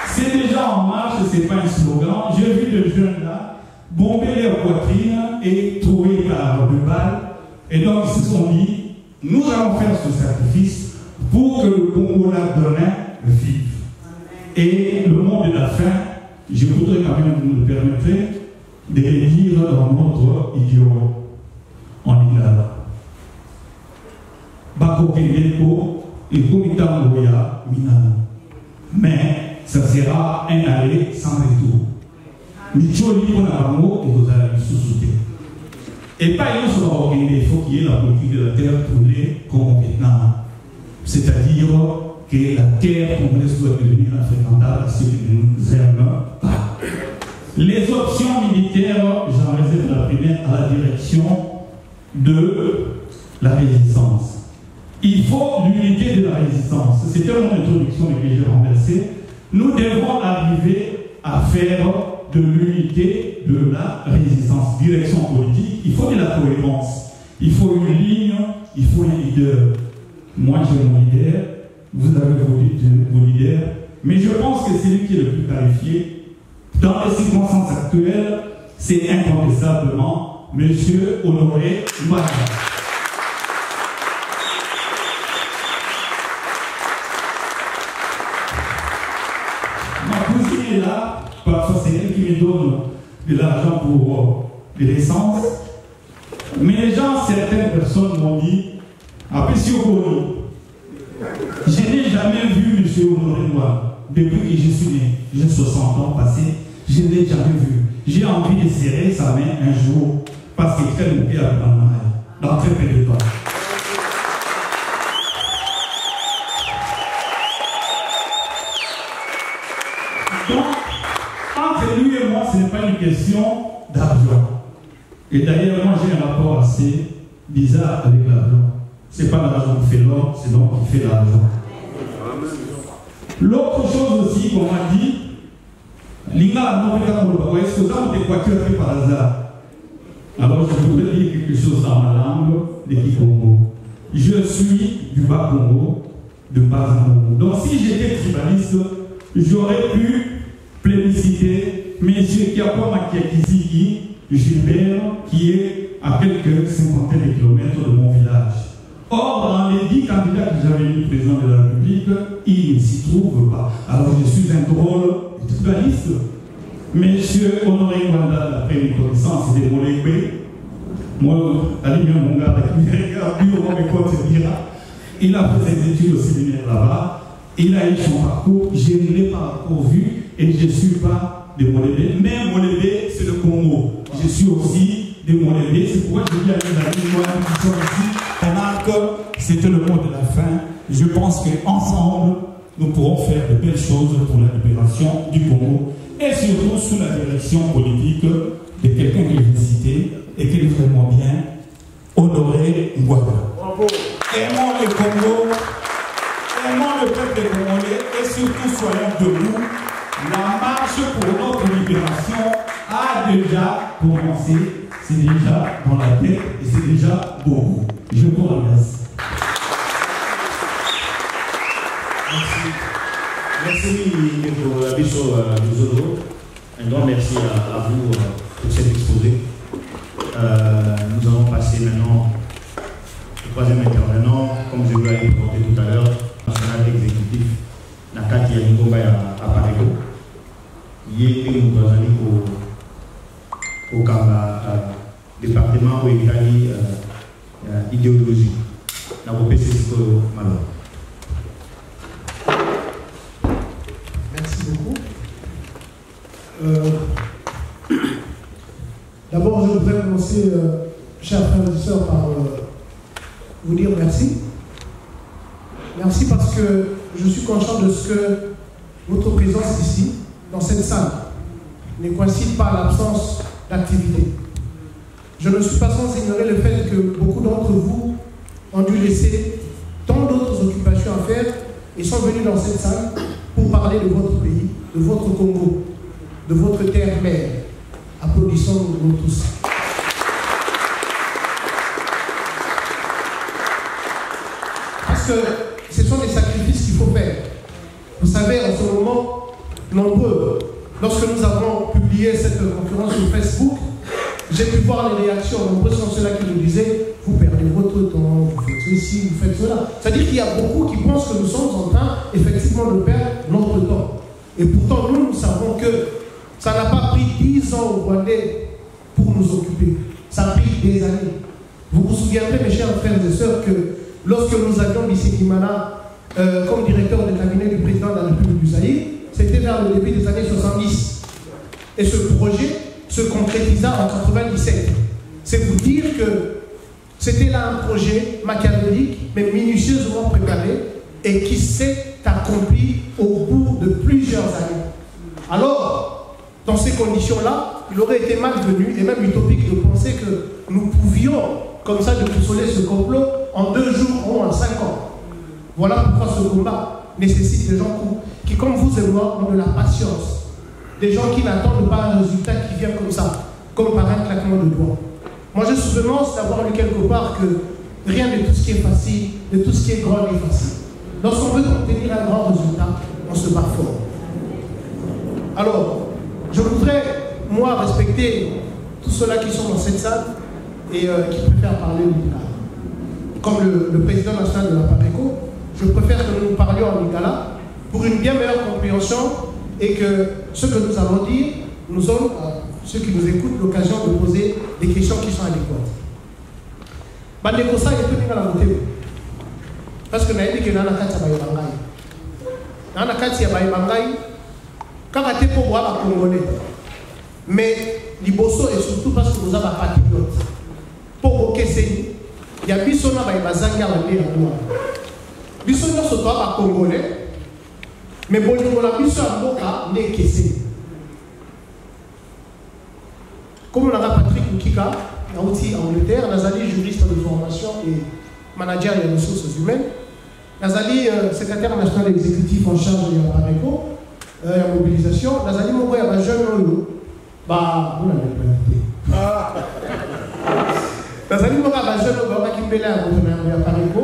C'est déjà en marche, ce n'est pas un slogan. J'ai vu des jeunes là bomber leur poitrine et trouver par de balles. Et donc ils se sont dit, nous allons faire ce sacrifice pour que le Congo là demain vive. Et le monde de la fin, je voudrais quand même vous le permettre de les dire dans notre idiome en lingala. Bako Kendeko et Komitangoya Minano. Mais ça sera un aller sans retour. Micholi Ponaramo et vous allez sous-souter. Et pas une seule organisée, il faut qu'il y ait la politique de la terre brûlée comme au Vietnam. C'est-à-dire que la terre congolaise doit devenir infréquentable à ceux qui ne nous aiment pas. Les options militaires, j'en réserve la première à la direction de la résistance. Il faut l'unité de la résistance. C'était mon introduction que j'ai renversée. Nous devons arriver à faire de l'unité de la résistance. Direction politique, il faut de la cohérence. Il faut une ligne, il faut un leader. Moi j'ai mon leader, vous avez vos leaders, mais je pense que c'est lui qui est le plus qualifié. Dans les circonstances actuelles, c'est incontestablement M. Honoré Ouattara. Ma cousine est là, parfois c'est elle qui me donne de l'argent pour de l'essence. Mais les gens, certaines personnes m'ont dit, après si je n'ai jamais vu M. Honoré Ouattara depuis que je suis né. J'ai 60 ans passés. Je ne l'ai jamais vu. J'ai envie de serrer sa main un jour parce qu'il fait le pied à dans très peu de temps. Donc, entre lui et moi, ce n'est pas une question d'argent. Et d'ailleurs, moi j'ai un rapport assez bizarre avec l'argent. Ce n'est pas l'argent qui fait l'or, c'est l'or qui fait l'argent. L'autre chose aussi qu'on m'a dit, Linga est-ce que vous avez fait par hasard? Alors je voudrais dire quelque chose dans ma langue de Kikongo. Je suis du Bas-Congo, de Bas-Congo. Donc si j'étais tribaliste, j'aurais pu plébisciter M. Kiapwa Makiakizigi Gilbert, qui est à quelques cinquantaines de kilomètres de mon village. Or, dans les 10 candidats que j'avais mis président de la République, il ne s'y trouve pas. Alors je suis un drôle tribaliste. Monsieur Honoré Ouattara, d'après mes connaissances, c'est des Molekwe. Moi, Ali Nyamanga, il a fait ses études au séminaire là-bas. Il a eu son parcours. Je ne l'ai pas encore vu et je ne suis pas de Molébé. Mais Molébé, c'est le Congo. Je suis aussi de Molébé. C'est pourquoi je dis à mes amis qui sont ici, pendant que c'était le mot de la fin, je pense qu'ensemble, nous pourrons faire de belles choses pour la libération du Congo et surtout sous la direction politique de quelqu'un que j'ai cité et qui est vraiment bien, Honoré Ngouada. Aimons le Congo, aimons le peuple congolais et surtout soyons debout. La marche pour notre libération a déjà commencé, c'est déjà dans la tête et c'est déjà beaucoup. Je vous remercie. Merci pour la biso Zolo. Un grand merci à vous pour cet exposé. Nous allons passer maintenant au troisième intervenant, comme je vous l'avais présenté tout à l'heure, national exécutif Nakati Yangonga à Parego. Il y a une au département où il y a idéologie. Dans vos PC, c'est malheur. Merci beaucoup. D'abord, je voudrais commencer, chers frères et sœurs, par vous dire merci. Merci parce que je suis conscient de ce que votre présence ici, dans cette salle, ne coïncide pas à l'absence d'activité. Je ne suis pas sans ignorer le fait que beaucoup d'entre vous ont dû laisser tant d'autres occupations à faire et sont venus dans cette salle pour parler de votre pays, de votre Congo, de votre terre-mère. Applaudissons-nous tous. Parce que ce sont des sacrifices qu'il faut faire. Vous savez, en ce moment, nombreux, lorsque nous avons publié cette conférence sur Facebook, j'ai pu voir les réactions. Nombreux sont ceux-là qui nous disaient « Vous perdez votre temps, vous faites ceci, vous faites cela ». C'est-à-dire qu'il y a beaucoup qui pensent que nous sommes en train, effectivement, de perdre notre temps. Et pourtant, nous savons que ça n'a pas pris 10 ans au Rwandais pour nous occuper. Ça a pris des années. Vous vous souviendrez, mes chers frères et sœurs, que lorsque nous avions Bissé Kimana comme directeur de cabinet du président de la République du Zaïre, c'était vers le début des années 70. Et ce projet se concrétisa en 97. C'est vous dire que c'était là un projet machiavélique, mais minutieusement préparé, et qui s'est accompli au bout de plusieurs années. Alors, dans ces conditions-là, il aurait été malvenu et même utopique de penser que nous pouvions, comme ça, de consoler ce complot en 2 jours ou en 5 ans. Voilà pourquoi ce combat nécessite des gens qui, comme vous et moi, ont de la patience. Des gens qui n'attendent pas un résultat qui vient comme ça, comme par un claquement de doigts. Moi, je souviens d'avoir lu quelque part que rien de tout ce qui est facile, de tout ce qui est grand est facile. Lorsqu'on veut obtenir un grand résultat, on se bat fort. Alors, je voudrais, moi, respecter tous ceux-là qui sont dans cette salle et qui préfèrent parler au lingala. Comme le président national de la PARECO, je préfère que nous parlions en lingala pour une bien meilleure compréhension et que ce que nous allons dire, nous aurons, ceux qui nous écoutent, l'occasion de poser des questions qui sont adéquates. Bandekosa est tout dans la beauté. Parce que nous avons dit que nous avons quand on pour voir les Congolais, mais Liboso et surtout parce que vous avez un patriote. Pour vous questionner, il y a des gens qui ont été en Loi. Les gens qui sont Congolais, mais bon, ils ont été en Boka, n'est questionné. Comme on a Patrick Mukika, aussi en Angleterre, Nazali, juriste de formation et manager des ressources humaines, Nazali, secrétaire national exécutif en charge de la PARECO, la mobilisation, Nazali Mongo, il y a un jeune homme, bah, vous n'avez pas été. Nazali Mongo, il y a un jeune homme qui est là à PARECO,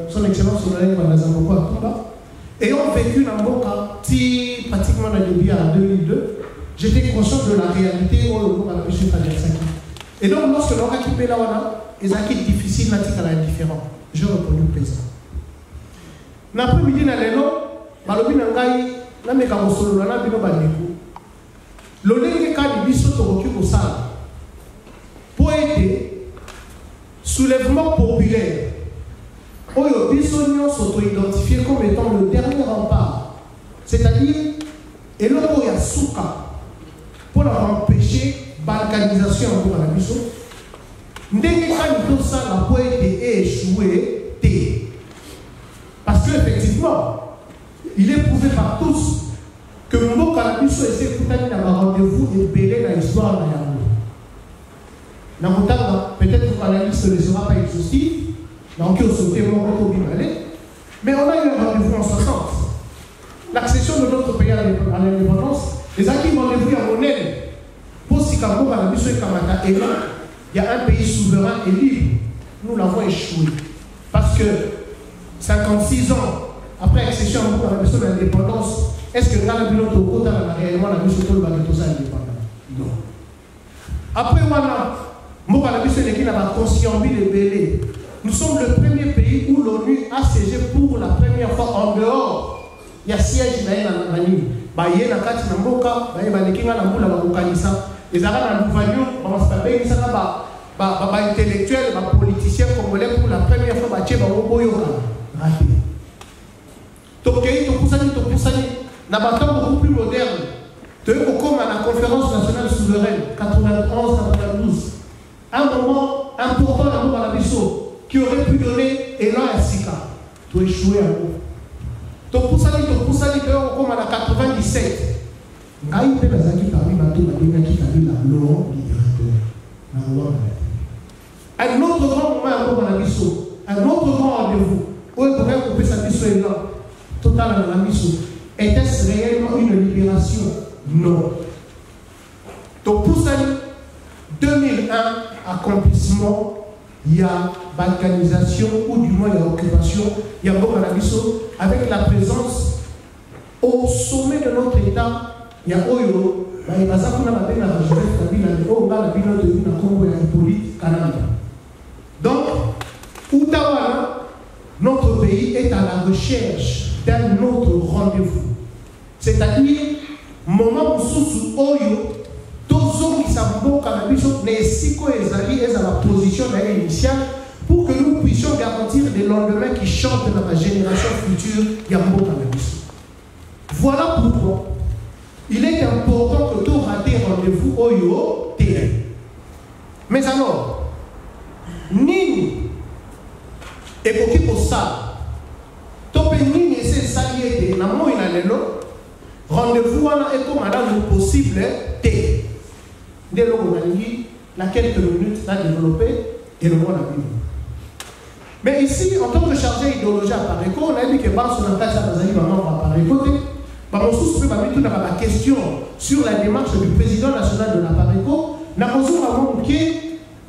son excellence, son élève, Nazamoko Atumba, et on vécu dans mon cas, pratiquement dans le début en 2002, j'étais conscient de la réalité où le groupe a pu se traverser. Et donc, lorsque l'on a quitté là, les acquis difficiles n'ont pas indifférent. Je réponds présent. L'après-midi, dans les noms, je suis là, mais quand on se l'a dit, le lenge quand il biso toroki au sale pour aider soulèvement populaire. Oyo biso nyon s'auto-identifié comme étant le dernier rempart, c'est-à-dire et là où il y a souka pour empêcher balkanisation pour la biso. Ndenge quand il ça la pour aider et échouer. Parce qu'effectivement, il est par tous que mon cannabis soit essayé pour aller dans un rendez-vous et belé dans l'histoire de la Yambo. Peut-être que l'analyse ne sera pas exhaustive, donc on sauté mon retour mais on a eu un rendez-vous en 60. L'accession de notre pays à l'indépendance, les acquis rendez-vous à Monel, pour si Kambo cannabis soit Kamata et là, il y a un pays souverain et libre. Nous l'avons échoué. Parce que 56 ans après l'accession à l'indépendance, est-ce que dans la bilan de Kota, réellement la mission de l'indépendance indépendante? Non. Après, la mission de n'a pas conscientisé les bélés. Nous sommes le premier pays où l'ONU a siégé pour la première fois en dehors. Il y a siège dans la Nani. Il y a Nakati Namboka, il y a Nekinga Namboula Babukanisa. Les Arabes à Louvagnons, ils sont intellectuels, politiciens congolais pour la première fois, ils ont raté. Tokei, Tokusani, n'a pas tant beaucoup plus moderne. Comme à la conférence nationale souveraine, 91-92, un moment important dans la mission qui aurait pu donner élan à Sika. Tu échoué à vous. Tokusani, comme à la 97. Ngaï pe bazaki parmi bateau babengaki kabila Laurent libérateur. Un autre grand moment à la mission, un autre grand rendez-vous, où il pourrait couper sa mission et là, total à la mission. Était-ce réellement une libération? Non. Donc pour ça, 2001, accomplissement, il y a balkanisation, ou du moins il y a occupation, il y a beaucoup à la mission, avec la présence au sommet de notre État. Il y a Oyo, il y a donc, Outaouala, notre pays est à la recherche d'un autre rendez-vous. C'est-à-dire, moment où sous Oyo, tous ceux qui savent cannabis n'est si cohésali est à la position initiale pour que nous puissions garantir des lendemains qui chantent dans la génération future Yambo cannabis. Voilà pourquoi il est important que tout raté rendez-vous Oyo terrain. Mais alors, Nini et pour pour ça, Topé Nini et ses saliers de Namo Inalelo, rendez-vous est comme madame possible T. Dès lors la quelques minutes à développer et le monde a vu. Mais ici, en tant que chargé idéologie à Pareco, on a dit que Barso n'a pas ça dans un moment à Pareco. La question sur la démarche du président national de la Pareco, on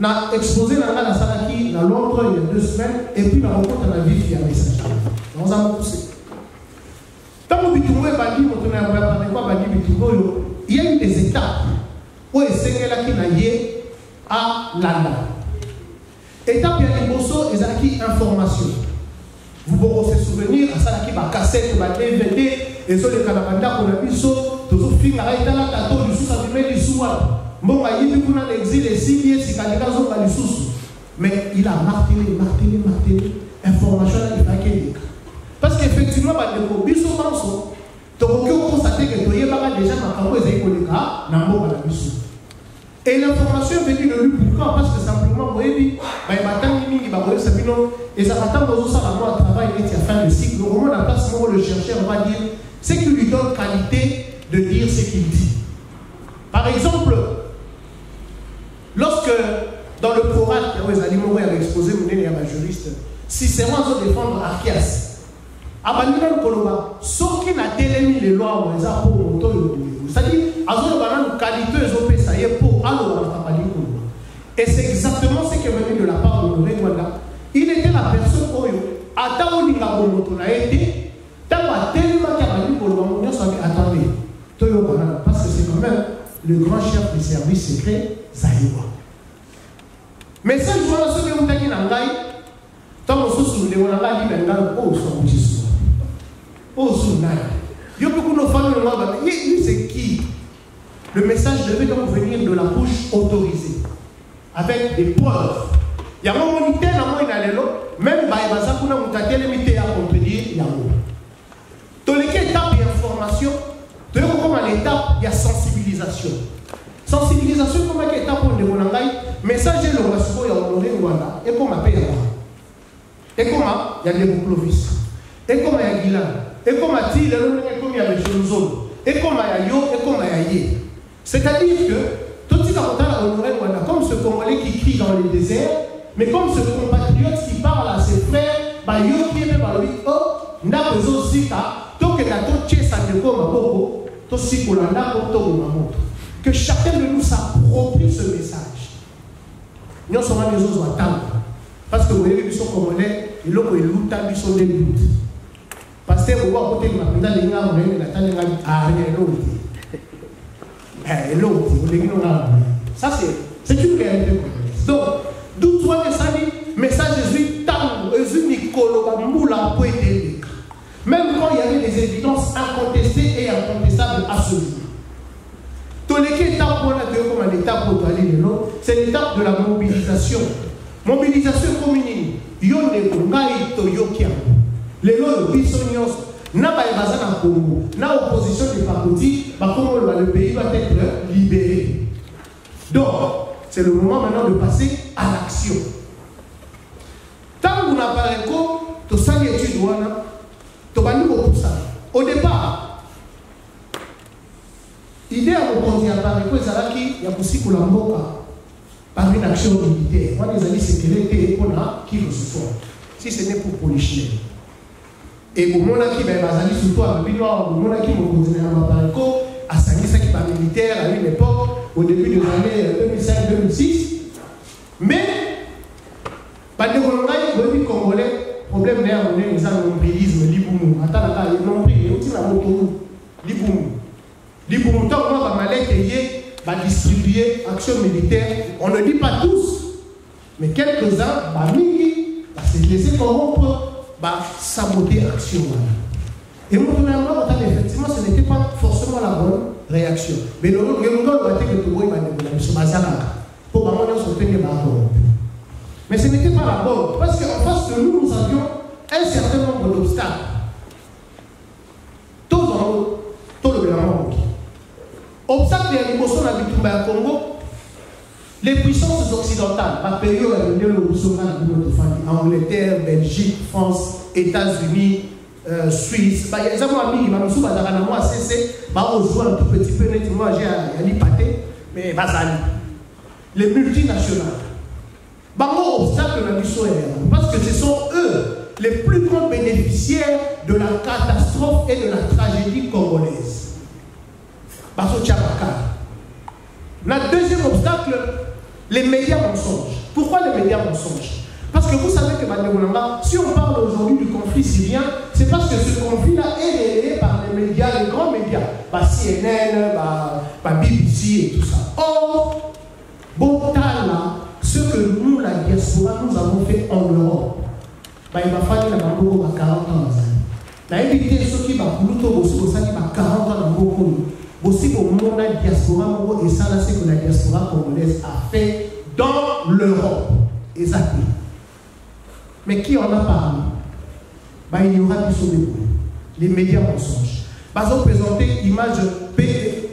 a exposé la Salaki à Londres il y a 2 semaines et puis la rencontre à la vie qui a message. On a poussé. Tant que il y a eu des étapes où il s'est fait à Landa. Étape de Bosso et Zaki information. Vous pouvez se souvenir à Salaki, cassette, DVD, et sur les Canabanda qu'on a vu, toujours film à la tato du sous-abîmé du sous-wap. Bon, il y a eu l'exil et signé, si Kaneka sont pas du sous. Mais il a martelé, information à l'Ifaké. Parce qu'effectivement, il y a des bisous dans son. Donc, on a constaté que il y a déjà un et l'information est venue de lui pourquoi? Parce que simplement, et ça attend dans un travail et à fin de cycle. Au moment de la place, le chercheur va dire ce qui lui donne qualité de dire ce qu'il dit. Par exemple, lorsque dans le programme, les animaux avaient exposé mon et ma juriste, Cicéron a défendre Archias. Abandonne Koloba, sauf qu'il n'a télémis les lois ou les apôts, c'est-à-dire, la qualité de pour et c'est exactement ce qui est venu de la part de Honoré Gwanda. Il était la personne où, à Taolinga Bomoto a été, tellement qu'il a dit pour le attendez, parce que c'est quand même le grand chef des services secrets, Zaïwa. Mais ça, je vois ce que vous avez dit, tant que vous avez dit, oh, il y a beaucoup de femmes de l'ordre. Lui, c'est qui? Le message devait donc venir de la bouche autorisée, avec des preuves. Il y a un moment où il y a même si il y a un contredire, il y a un moment. Dans les étapes d'information, il y a l'étape de sensibilisation. Sensibilisation, comme une étape pour le message de l'Orasco, il y a honoré Rwanda, et comme il y a et comme il y a des Clovis, et comme il y a Guilan. Et comme a dit, il y y a M. Nzolo. Et comme Ayayo, et comme Ayaye. C'est-à-dire que, tout ce qu'on comme ce Congolais qui crie dans les déserts, mais comme ce compatriote qui parle à ses frères, Bayo qui est même à lui, oh, n'a besoin de Zika, tant que la toute pièce a de comme à Boko, tout ce qu'on a pour tout le monde. Que chacun de nous s'approprie ce message. Nous sommes les autres attendre. Parce que vous voyez, ils sont Congolais, ils ont des luttes, ils sont des luttes. Parce que vous voyez, vous avez des gens qui ont des ça c'est une réalité. Donc, d'où soit que ça dit, message Jésus, tant Jésus Nicolo, Moula, même quand il y avait des évidences incontestées et incontestables à ce jour. Tous les étapes pour la comme un étape pour aller de l'eau, c'est l'étape de la mobilisation. Mobilisation commune. Yone Kungai Toyokia. Les lois de Bissonios. N'a pas évasé dans le Congo, n'a opposition des partis, le pays va être libéré. Donc, c'est le moment maintenant de passer à l'action. Tant que vous n'avez pas l'écho, tout ça est étudié, tout va nous pour ça. Au départ, l'idée à vous conduire par l'écho, il y a aussi pour la mboka par une action militaire. Moi, les amis, c'est que l'été, on a qui veut ce soir. Si ce n'est pour policher. Et pour mon qui va être surtout à Binoir, pour mon qui va continuer à Barco, à Sanissa qui va militaire à une époque, au début des années 2005-2006. Mais, pas de Congolais, il y a Congolais, problème d'ailleurs, on est dans un nombrilisme, l'Iboumou. Attends, là, il y a un nombril, il y a aussi la moto, l'Iboumou. L'Iboumou, tant qu'on va va distribuer action militaire, on ne dit pas tous, mais quelques-uns, parce que les corrompre, saboter l'action. Et moi, effectivement, ce n'était pas forcément la bonne réaction. Mais le mais ce n'était pas la bonne, parce qu'en face de nous, nous avions un certain nombre d'obstacles. Tout le gouvernement. Obstacles et l'émotion dans le Congo, les puissances occidentales, par période, Angleterre, Belgique, France, États-Unis, Suisse, il y a des amis qui m'ont dit un tout petit peu, moi j'ai pâté, mais les multinationales. Obstacle parce que ce sont eux les plus grands bénéficiaires de la catastrophe et de la tragédie congolaise. Le deuxième obstacle, les médias mensonges. Pourquoi les médias mensonges? Parce que vous savez que si on parle aujourd'hui du conflit syrien, c'est parce que ce conflit-là est relayé par les médias, les grands médias, CNN, BBC et tout ça. Or, ce que nous, la diaspora, nous avons fait en Europe, il m'a fallu la 40 ans. Il a évité ceux qui ont 40 ans. Aussi pour mon diaspora, et ça, là, c'est que la diaspora congolaise a fait dans l'Europe. Exactement. Mais qui en a parlé? Il y aura des sauts. Les médias mensonges. Ils ont présenté l'image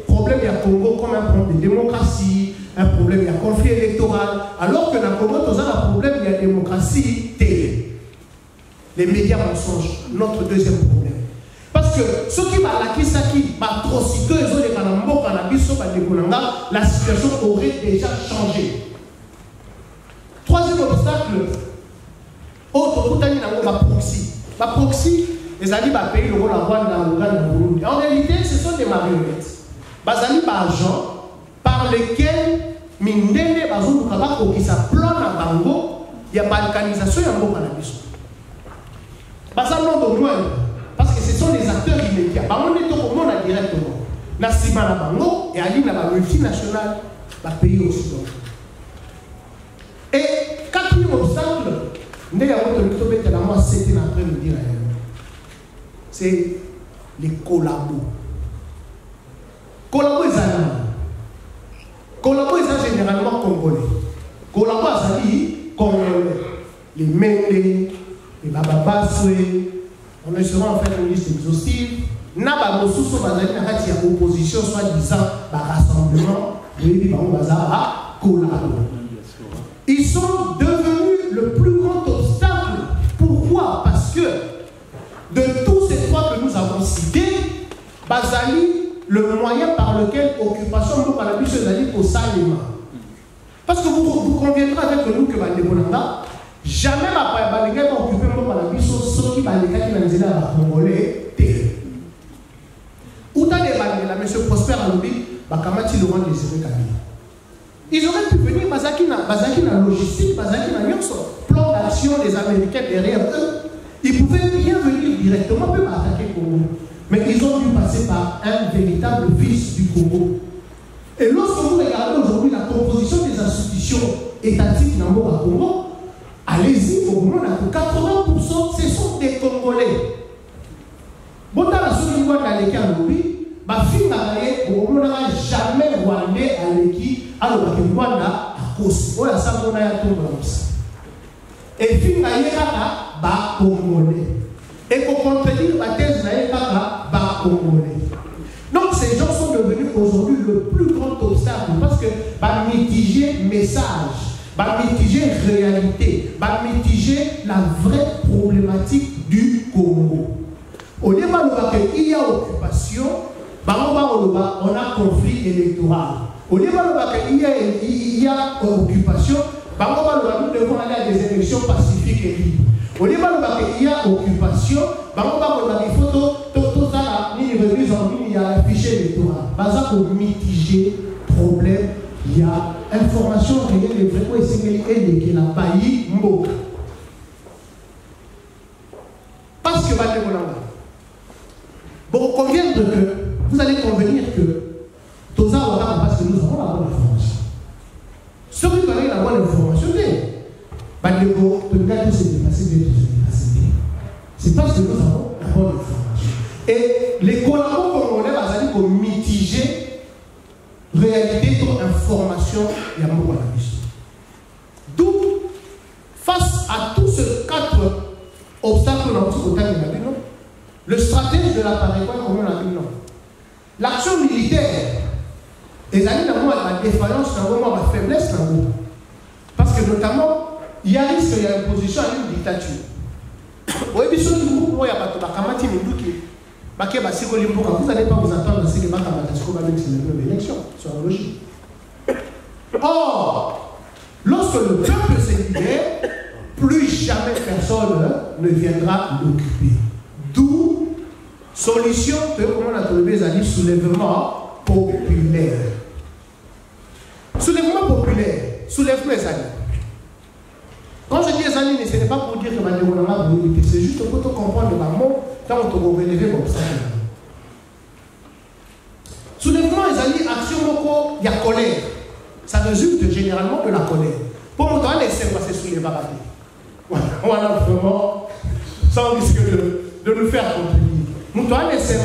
problème il y a Congo comme un problème de démocratie, un problème il y a conflit électoral, alors que dans le Congo, il y a un problème il y a démocratie télé. Les médias mensonges, notre deuxième problème. Parce que ceux qui m'ont acquis ça qui atrocité, la situation aurait déjà changé. Troisième obstacle, proxy. La proxy, les alliés pays le Rwanda, Burundi. En réalité, ce sont des marionnettes. Bazali agents par lesquels Mindele Bazou Kabako qui s'appelle à Bango, il y a balkanisation et un bon cannabis. Bazali de loin. Parce que ce sont les acteurs immédiats. On est au monde directement. Nassima na Bango et Ali na la multinationale, la pays aussi. Et quatrième obstacle, c'est les collabos. Collabos, ils sont généralement congolais. Collabos, ils sont congolais. Les Mende, les Bababaswe. On ne sera en fait une liste exhaustive. N'a pas de opposition, soi-disant, rassemblement, ils sont devenus le plus grand obstacle. Pourquoi? Parce que de tous ces trois que nous avons cités, bazali le moyen par lequel l'occupation de l'Occupation est au Salima. Parce que vous conviendrez avec nous que Bandebonanga, jamais la Balinga va occuper l'Occupation sans qu'il va les gars à Congolais. Où t'as des Balinga, M. Prosper Alobi, Bakamati le roi des Kabila. Ils auraient pu venir, Bazaki na logistique, Bazaki na Nyonso, plan d'action des Américains derrière eux. Ils pouvaient bien venir directement, même attaquer le Congo. Mais ils ont dû passer par un véritable vice du Congo. Et lorsque vous regardez aujourd'hui la composition des institutions étatiques dans le Congo, allez-y, au moins, 80% ce sont des Congolais. Bon, dans la seconde fois dans l'équipe à l'Obi, ma fille n'a jamais rwandais à l'équipe à Rwanda à cause. Voilà ça, on a tout comme ça. Et puis, il y a Congolais. Et pour contredire la thèse, il y a Congolais. Donc, ces gens sont devenus aujourd'hui le plus grand obstacle parce que mitiger message, mitiger réalité, mitiger la vraie problématique du Congo. Au début, il y a occupation, on a conflit électoral. Au début, il y a occupation, nous devons aller à des élections pacifiques et libres. Au début, il y a occupation, il faut tout ça, il y a un fichier électoral. Pour mitiger le problème, il y a information réelle et vraie, et c'est qu'elle a failli mot. Parce que bon, conviendre que vous allez convenir que Toza Ouattara, parce que nous avons la bonne information. Ceux qui connaissent la bonne information, c'est parce que nous avons la bonne information. Et les collaborateurs congolais vont pour mitiger réalité de information et à mon d'où, face à tous ces 4 obstacles dans notre côté, le stratège de l'appareil, comme on a dit, non. L'action militaire, les années d'amour, la défaillance, la faiblesse, parce que notamment, il y a risque, il y a une position à une dictature. Vous avez vu, vous n'allez pas vous attendre à ce que c'est l'élection, c'est la logique. Or, lorsque le peuple se libère, plus jamais personne ne viendra l'occuper. D'où solution que, comme on a trouvé, c'est soulèvement populaire. Soulèvement populaire, soulèvement les amis. Quand je dis les amis, ce n'est pas pour dire que c'est juste pour comprendre le mot quand on te relever comme ça. Soulèvement les amis, action beaucoup, il y a colère. Ça résulte généralement de la colère. Pour moi, on essaie de se soulever. Voilà vraiment, sans risque de nous faire comprendre. Nous devons essayer de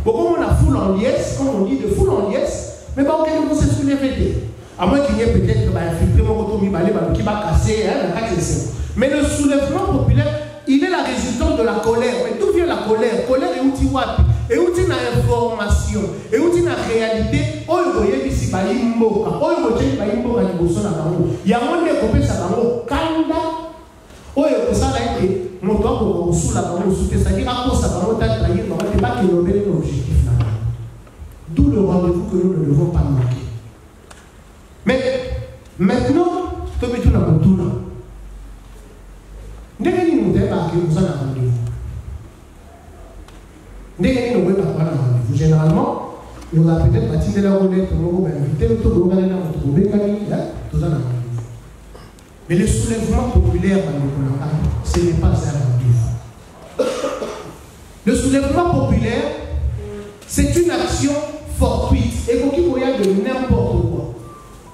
on a foule en liesse, comme on dit de foule en liesse, mais pas auquel on se soulever. À moins qu'il y ait peut-être qui va casser, mais le soulèvement populaire, il est la résultante de la colère. Mais d'où vient la colère? Colère est outil wapi, et outil na information, et outil na réalité. Oh, vous voyez ici, oh, vous voyez il y a un monde qui peut s'appelle Kanda. Oh, ça a été mon doigt pour sous la parole, c'est-à-dire à cause de la parole, il pas qu'il obéit l'objectif. D'où le rendez-vous que nous ne devons pas manquer. Mais maintenant, tu mets tout dans le tour. Dès que nous débarquons, nous allons à rendez-vous. Dès que nous débarquons à rendez-vous, généralement, nous avons peut-être bâti de la roulette, nous avons invité le tour de l'organisme, nous avons tout ça. Mais le soulèvement populaire, ce n'est pas un rendez-vous. Le soulèvement populaire, c'est une action fortuite et qui peut y aller de n'importe quoi.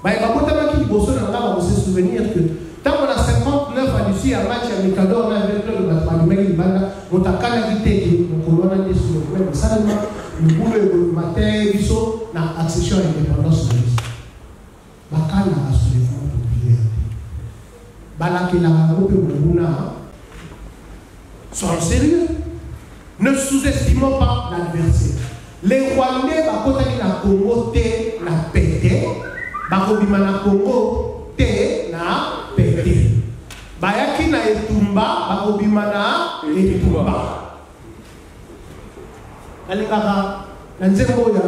Il va se souvenir que tant qu'on a 59 à l'issue, un match à Mikado, on a avec le match, on a canalité, on a des soulèvements, seulement, nous pouvons le matin, il faut une accession à l'indépendance. Il y a un soulèvement populaire. Soyons sérieux. Ne sous-estimons pas l'adversaire. Les Rwandais, la Congo, la pété. La Congo, la pété. Bayaki na Etumba, Etumba. alingaka na nzembo ya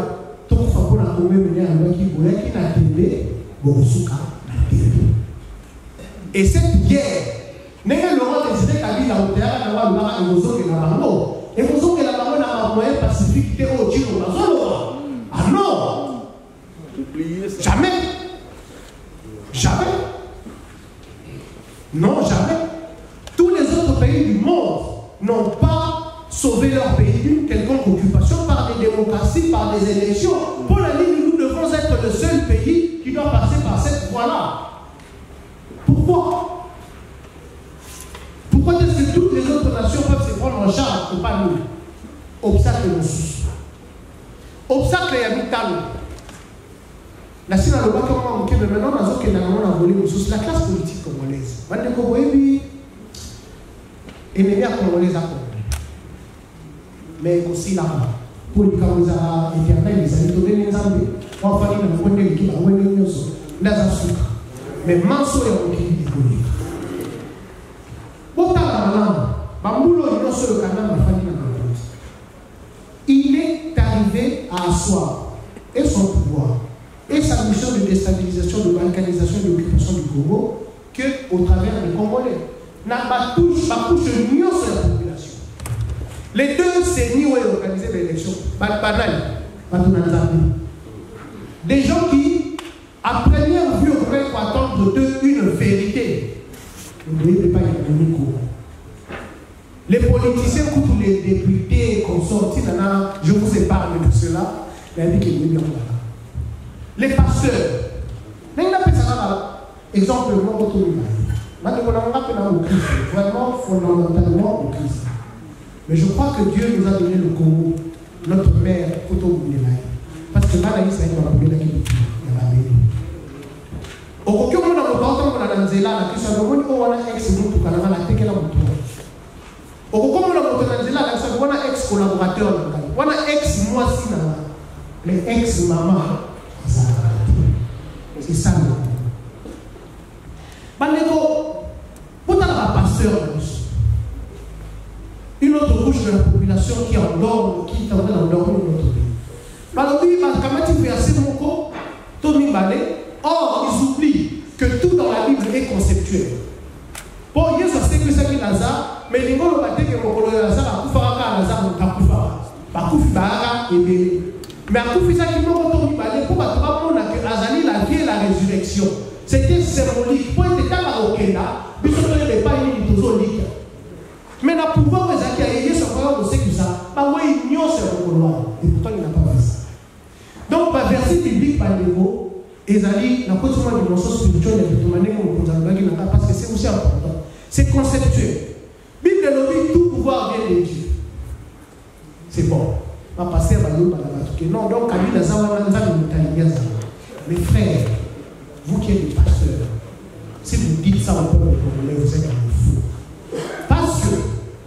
tokufa mpona komemene alobaki boyaki na tembe bokosuka na tembe. Et cette guerre ndenge Laurent Désiré Kabila oteaka na balobaka ekozongela bango ekozongela bango na moyen pacifique te oyo tino bazoloba. Ah non, jamais, jamais, non jamais. Tous les autres pays du monde n'ont pas sauvé leur pays d'une quelconque occupation par des démocraties, par des élections. Pour la ligne, nous devons être le seul pays qui doit passer par cette voie-là. Pourquoi? Pourquoi est-ce que toutes les autres nations peuvent se prendre en charge et pas nous? Obstacle nous. Obstacle et habitant. La Chine a le bac comme mais maintenant, on a volé la classe politique congolaise. Et les gars congolais à mais aussi là-bas, pour les Congolais éternels, les amis, tous les Zambés, on va faire une bonne équipe, on va faire une bonne équipe. Mais Manso est en équilibre économique. Il est arrivé à asseoir et son pouvoir et sa mission de déstabilisation, de balkanisation et d'occupation du Congo qu'au travers des Congolais. N'a pas touché la population. Les deux CENI ont organisé l'élection. Des gens qui, à première vue, auraient attendre d'eux une vérité. Vous ne voyez pas une courant. Les politiciens, tous les députés, consortis, je vous épargne de cela. Les pasteurs, exemple, vraiment fondamentalement au Christ. Mais je crois que Dieu nous a donné le Congo, notre mère, parce que là, il s'agit de la première qui aucun monde n'a pas de Nzela, la Christian, on a ex-groupe pour la tête la moto. Aucun monde n'a pas de Nzela, on a ex-collaborateur, on a ex-moisi, mais ex-maman. C'est ça. Une autre couche de la population qui endort, qui est en train d'endormir notre pays. Or, ils oublient que tout dans la Bible est conceptuel. Bon, il y a ce que c'est qui Lazare, mais les gens ont dit que mon colonel Lazare a coupé à Lazare, il a coupé à mais à Koufi, ça qui m'a retrouvé pour que Azali la vie et la résurrection. C'était symbolique. Pour être dans la Okenda, il ne pas une mise. Mais le pouvoir de Zaki a été sur le sait que ça. Oui, il ignore ce pouvoir. Et pourtant, il n'a pas fait ça. Donc, par verset biblique, par les mots, Ezali, la cause de la dimension spirituelle, parce que c'est aussi important. C'est conceptuel. Bible de l'Obi, tout pouvoir vient de Dieu. C'est bon. Ma pasteur va nous parler. Non, donc, mes frères, vous qui êtes des pasteurs, si vous dites ça au peuple congolais, vous êtes un fou. Parce que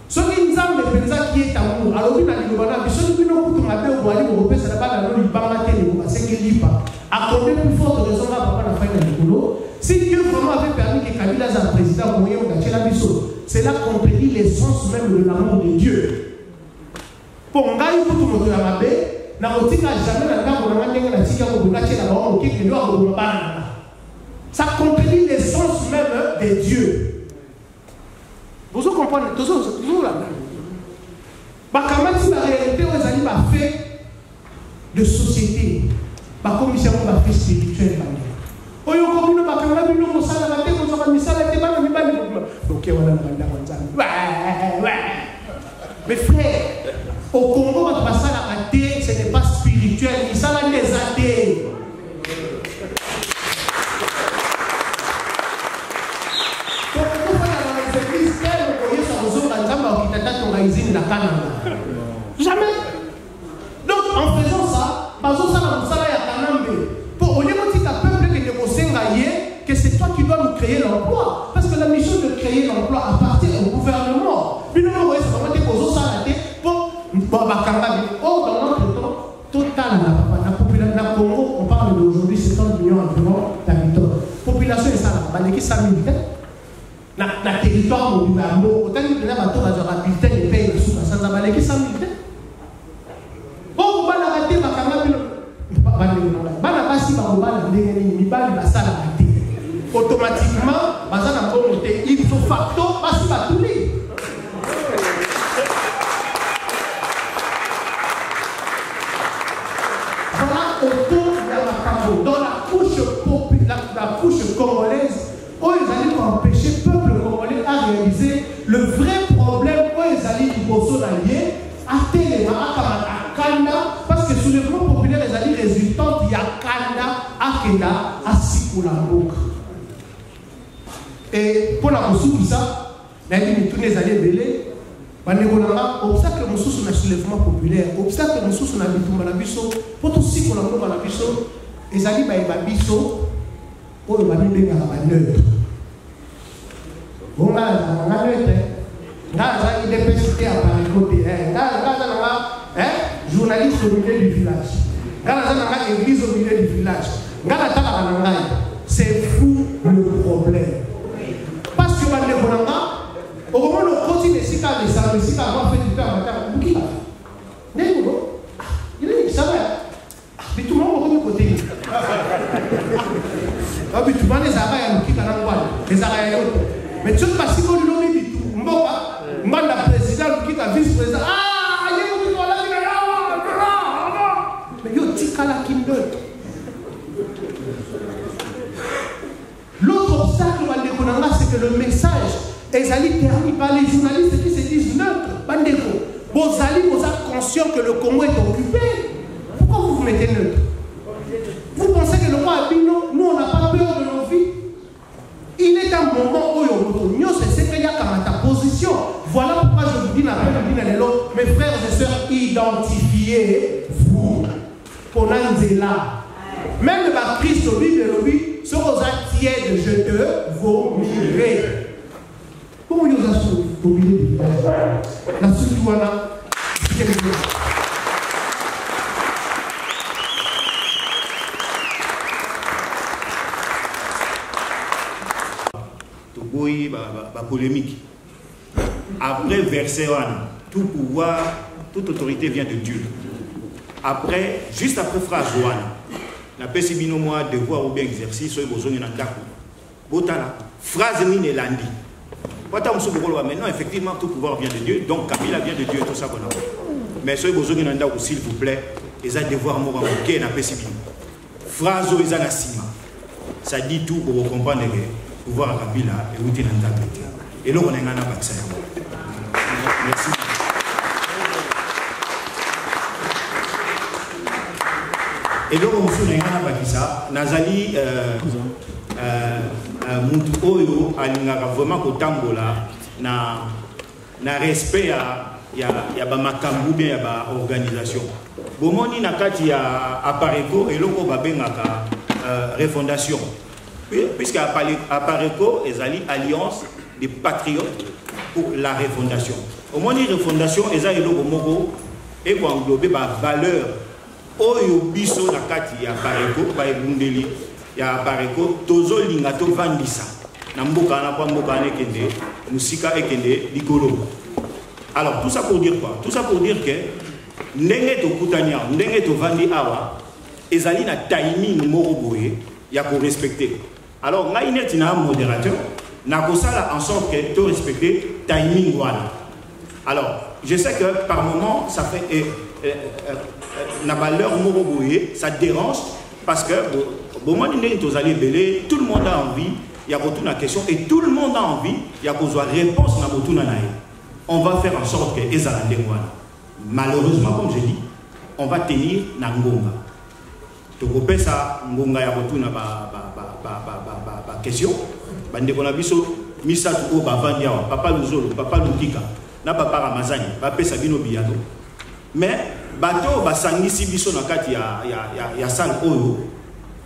ce qui nous a fait qui est amour, alors il a dit que ce qui nous a fait au Boali, au Père, ça n'a pas de nous parler, c'est qu'il n'y a pas. À combien plus forte raison là, papa n'a pas fait de boulot. Si Dieu vraiment avait permis que Kabila soit président, c'est là qu'on prédit l'essence même de l'amour de Dieu. Pour nga il faut tout le monde na kotika jamais na ngambo na ngenga na tika ko bukache na bao ki ndio ko bana. Ça contredit l'essence même de Dieu. Vous comprenez toujours là. Ba kamati la réalité aux ali ba fait de société. Ba commission ba fait spirituel ba. Oyo ko bino ba kamala bino ko sala ba te ko so misala te ba mi ba ni. Donc wala na banda kwanza. Mes frères, au Congo, on passe à la athée, ce n'est pas spirituel, ils sont les athées. Donc, on va dans les églises, jamais. Donc, en faisant ça, pour au lieu de dire à peuple que c'est toi qui dois nous créer l'emploi. Parce que la mission de créer l'emploi appartient au gouvernement. Puis nous, on va dans notre temps, total, la population de Congo, on parle d'aujourd'hui 70 millions environ d'habitants. Population est ça, qui est 100 000 habitants. Dans le territoire, autant que nous avons un bulletin de paye, sans avoir 100 000 habitants. te bakanga bino bana basi bakobala ndenge nini mibali basalaka te automatiquement baza na bongo te ipso facto basi batuli. Voilà autour de la makambo dans la couche congolaise où ils allaient empêcher le peuple congolais à réaliser le vrai problème où ils allaient du Bosso d'Allier à Téléma, à Kanda, parce que sous le mouvement populaire, ils allaient résultant il y a Kanda, à Kenda, à Sikulambouk. Et pour la Bosso, ça, les allaient belé. Obstacle de soulèvement populaire, obstacle de soulèvement populaire, pour tout ce qu'on a dans la biso, les alliés babiso, pour le babi à la neutre. On a la neutre, là, il est pesté à côté, journaliste au milieu du village, là, église au milieu du village, c'est fou le problème. Parce que au moment où on continue de avoir fait du temps à matin, il est ça va. Mais tout le monde est côté. Mais tout le monde est mais tu sais pas si on l'a dit tout. Moi, la présidente qui est vice-président. Ah, il est mais il y a l'autre obstacle, c'est que le message est terminé par les journalistes qui se disent neutres. Vous allez conscient que le Congo est occupé. Pourquoi vous vous mettez neutre? Vous pensez que le roi Abino, nous on n'a pas peur de nos vies? Il est un moment où c'est qu'il y a ta position. Voilà pourquoi je vous dis, mes frères et sœurs, identifiez-vous. Ponanzela. Même le Christ au livre de l'objet, ce aux tiède, je te vomirai. Comment vous avez oublié la Soutouana? Oui, polémique. Après verset 1, tout pouvoir, toute autorité vient de Dieu. Après, juste après phrase 1, la pessimino moi devoir ou bien exercice, soit besoin d'un d'accord. Botala, phrase mine landi. Maintenant, effectivement, tout pouvoir vient de Dieu, donc Kabila vient de Dieu, tout ça qu'on a. Mais soit besoin d'un d'accord, s'il vous plaît, ils ont devoir mourir en quai na pessimino. Phrase où ils ont la cima. Ça dit tout pour vous comprendre que pouvoir à Kabila et où tu n'as pas. Et là, on a un vaccin. Merci. Et donc, on a un vaccin. Nazali, Moutou Oyo, Alingara, vraiment, au Tambola, na respect à Makambu, bien à l'organisation. Bomoni Nakati à Pareco et l'Oko Babengaka refondation. Puisqu'à Pareco, ils allaient alliance des patriotes pour la refondation. Au moins, la refondation, ils allaient au Moro et pour englober la valeur. Oyo biso nakati ya Pareco, ba ebundeli ya Pareco, tozo lingato vandisa. Na mboka na pa mboka ne kende, musika ekende likolo. Alors tout ça pour dire quoi? Tout ça pour dire que ndenge to kutania, ndenge to vandi awa, ezali na timing moko boye ya ko respecter. Alors ngai neti na modérateur, na ko sala en sorte que to respecter timing wana. Alors, je sais que par moment ça fait ça dérange parce que tout le monde a envie, il y a une question et tout le monde a envie, il y a une réponse. On va faire en sorte que malheureusement, comme je dis, on va tenir na ngonga. Donc, ça, ngonga ya retourna ba question. Bande kona biso misatu o bavandia papa Luzolo, papa Lukika, na papa Ramazani, papa Sabino Biado. Mais bato basangisi biso na kati ya salle oyo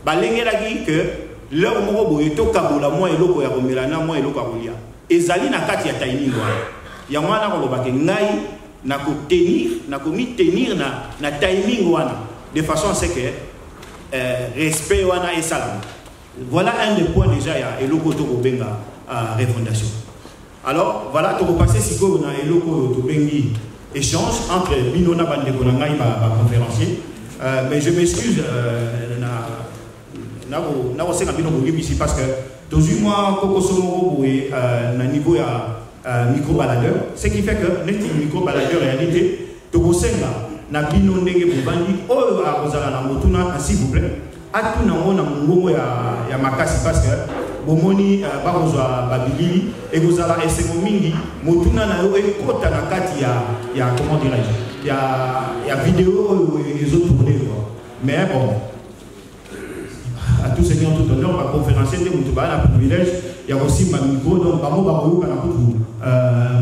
balengelaki que leur moko boye to kabola moi eloko ya komelana moi eloko ya kolia ezali na kati ya timing wana ya mwana koloba ke ngai na ko tenir na timing wana de façon à ce que respect wana et salam. Voilà un des points déjà ya eloko to kobenga refondation. Alors voilà to passer siko na eloko to bengi échange entre Binona Bandekonangai, ma conférencier, mais je m'excuse, ici parce que toujours moi, na niveau micro-baladeur, ce qui fait que les micro-baladeurs en réalité, na bino ndenge bubandi oyo akozala na motuna s'il vous plaît atuna mona mungongo ya makasi parce que bomoni bakozwa babilili ekozala esengo mingi motuna na yo ekota na kati ya comment dirais-je ya vidéo oyo ezotourner mais bon à tous ceux qui ont tout honneur par conférencier de mutuba na privilège ya aussi ma micro donc bamo bakoyoka na kutu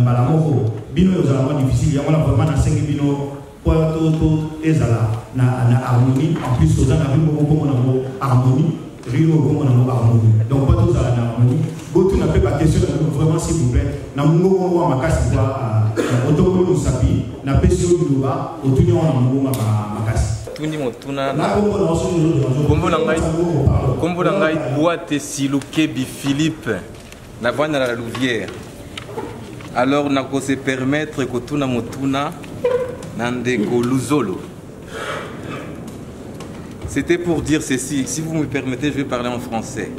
mbala moko bino ezala mo difficile ya mona vraiment na sengi bino pour tout ezala na harmonie en plus aux gens avec beaucoup de harmonie rio beaucoup de harmonie donc pas tout ça na harmonie beaucoup n'a pas question vraiment s'il vous plaît na mungo wa makasi kwa otoko usapi na pesio duba otunyo na mungo makasi tundi motuna kombo na ngai boîte siluke bi Philippe na vana la Louvière alors na ko se permettre ko tuna motuna Nandeko Luzolo. C'était pour dire ceci. Si vous me permettez, je vais parler en français.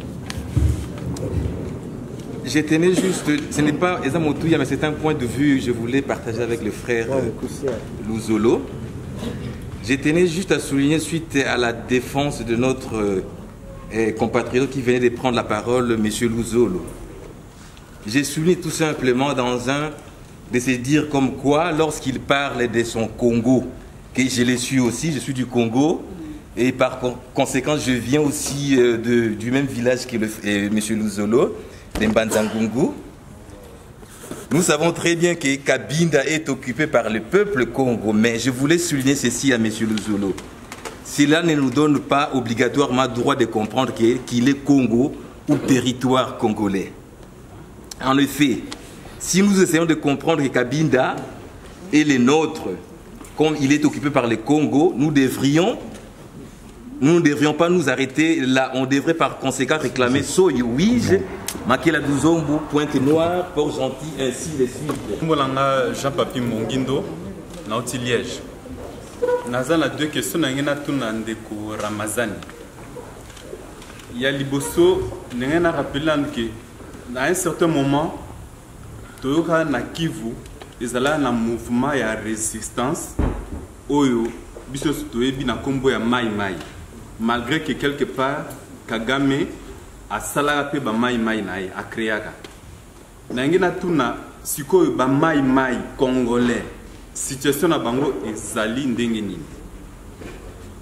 Je tenais juste, ce n'est pas Ezamotouya, mais c'est un point de vue que je voulais partager avec le frère Luzolo. Je tenais juste à souligner, suite à la défense de notre compatriote qui venait de prendre la parole, M. Luzolo. J'ai souligné tout simplement dans un de se dire comme quoi, lorsqu'il parle de son Congo, que je l'ai su aussi, je suis du Congo, et par conséquent, je viens aussi du même village que M. Luzolo, de Mbanzangungu. Nous savons très bien que Kabinda est occupé par le peuple Congo, mais je voulais souligner ceci à M. Luzolo. Cela ne nous donne pas obligatoirement le droit de comprendre qu'il est Congo ou territoire congolais. En effet, si nous essayons de comprendre que Kabinda est le nôtre, comme il est occupé par le Congo, nous ne devrions pas nous arrêter là. On devrait par conséquent réclamer Soy, Ouige, Makela Douzombo, Pointe-Noire, Port-Gentil, ainsi de suite. Mbolanga Jean-Papi Mongindo, Nauti Liège. Nazana deux questions, Nangena Tunandeko Ramazani. Il y a Liboso, Nangena rappelant que, à un certain moment, Toyoka na Kivu, ils allaient dans un mouvement de résistance, Oyo, Biso Toyebi na Kombo ya Mai Mai. Malgré que quelque part, Kagame a salapé ba Mai Mai na a Kreaka. Nangena tuna sikoyo ba Mai Mai congolais. Situation na bango ezali ndenge nini.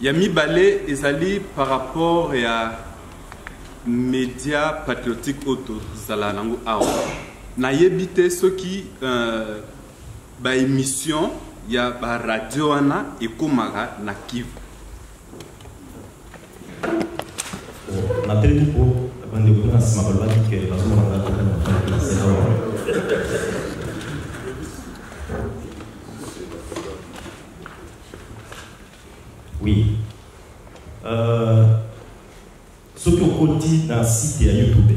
Ya mibale ezali par rapport à médias patriotiques auto zala nango awa. Na yebite ceux qui ba émission ya ba radio ana ekomaka na Kivu. Na télé pour bande de na sima balba que bazo na oui. Ce qui au dit dans le site de YouTube.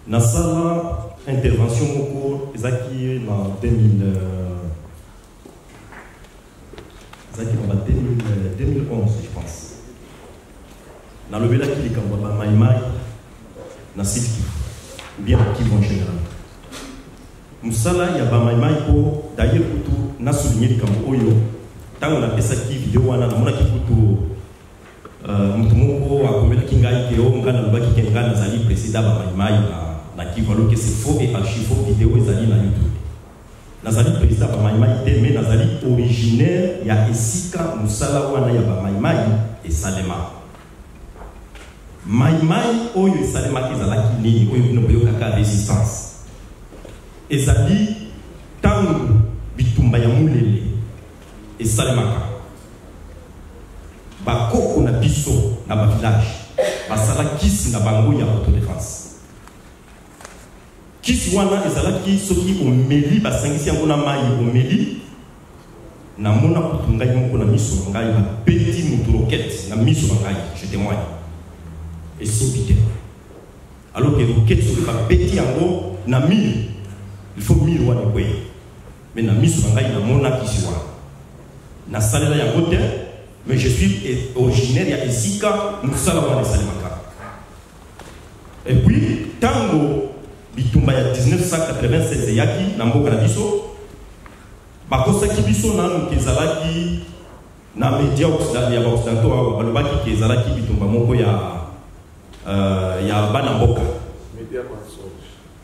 Dans la intervention au cours, en 2011, je pense. Dans le village qui est en Maïmaï, dans le site ou bien qui vont en général. Nous sommes là, il y a Maïmaï pour d'ailleurs pour tout, nous avons souligné comme Oyo. Tant on a fait ça qui vidéo, on a qui pour Mutumoko, à combien de Kingaï, qui est au Mgana, le Baki Kenga, nous allons préciser Maïmaï. Alors que c'est faux et archi-faux vidéo ils allaient dans YouTube. Nazali président de Maïmaï, mais Nazali originaire, il y a Esika, Moussala, Wana, il y a Maïmaï et Salema. Maïmaï, Oyo et Salema, qui zala qui n'est, Oyo qui n'a pas de résistance. Et Zali, Tangu, Bitumba Yamoulele et Salema. Bako, on a biso, dans le village. Basala, Kis, na Bango, il y a autodéfense. Kisi wana ezalaki soki omeli basangisi yango na mai omeli na mona kutunga yango na miso ngai na petit muturoket na miso ngai je témoigne et simpité alors que roket sur ba petit yango na il faut 1000 wana kwe mais na miso ngai na mona kisi wana na salela ya côté, mais je suis originaire ya Isika, Moussala wana salimaka. Et puis tango bitumba ya 1996 yaki na mboka na biso bakosaki biso nanu kezalaki na media ya baoccidentaux balobaki kezalaki bitumba moko ya bana mboka.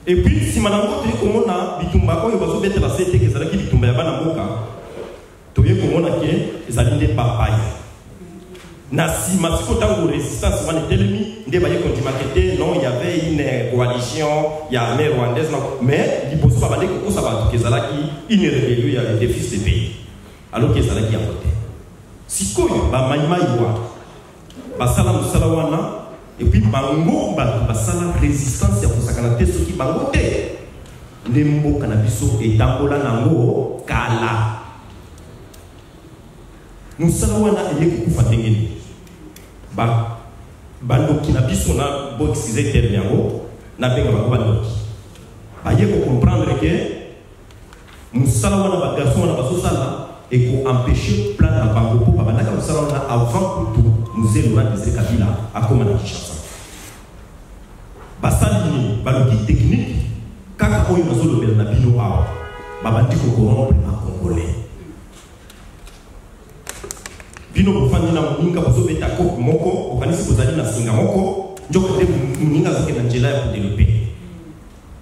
Et puis si manango te komona bitumba oyo bazobetela sete kezalaki bitumba ya bana mboka toye komona ke ezali nde papaya na sima siko tango résistance wana telemi nde baye kontimakete non il y avait une coalition ya armée rwandaise mais liboso babande kokosa bato kezalaki une rébellion ya des fils de pays alors kezalaki ya côté sikoyo bamaimai wa basala mosala wana et puis bango bato basala résistance ya kosakana te soki bango te nde mboka na biso etambola nango kala mosala wana eye kokufa ndenge nini bandoki na biso na boxize terme yango na benga bango bandoki baye comprendre que mosala wana bagarçon wana bazosala eko-empêcher plan na bango mpo babandaka mosala wana avant kutu mzee Laurent Désiré Kabila akoma na Kinshasa basali nini baloki technique kaka oyo bazolobela na bino awa babandi kokorompre bakongolais bino bofandi na moninga bozobeta kope moko okanisi bozali na singa moko njoko te moninga azoke na nzela ya kodelope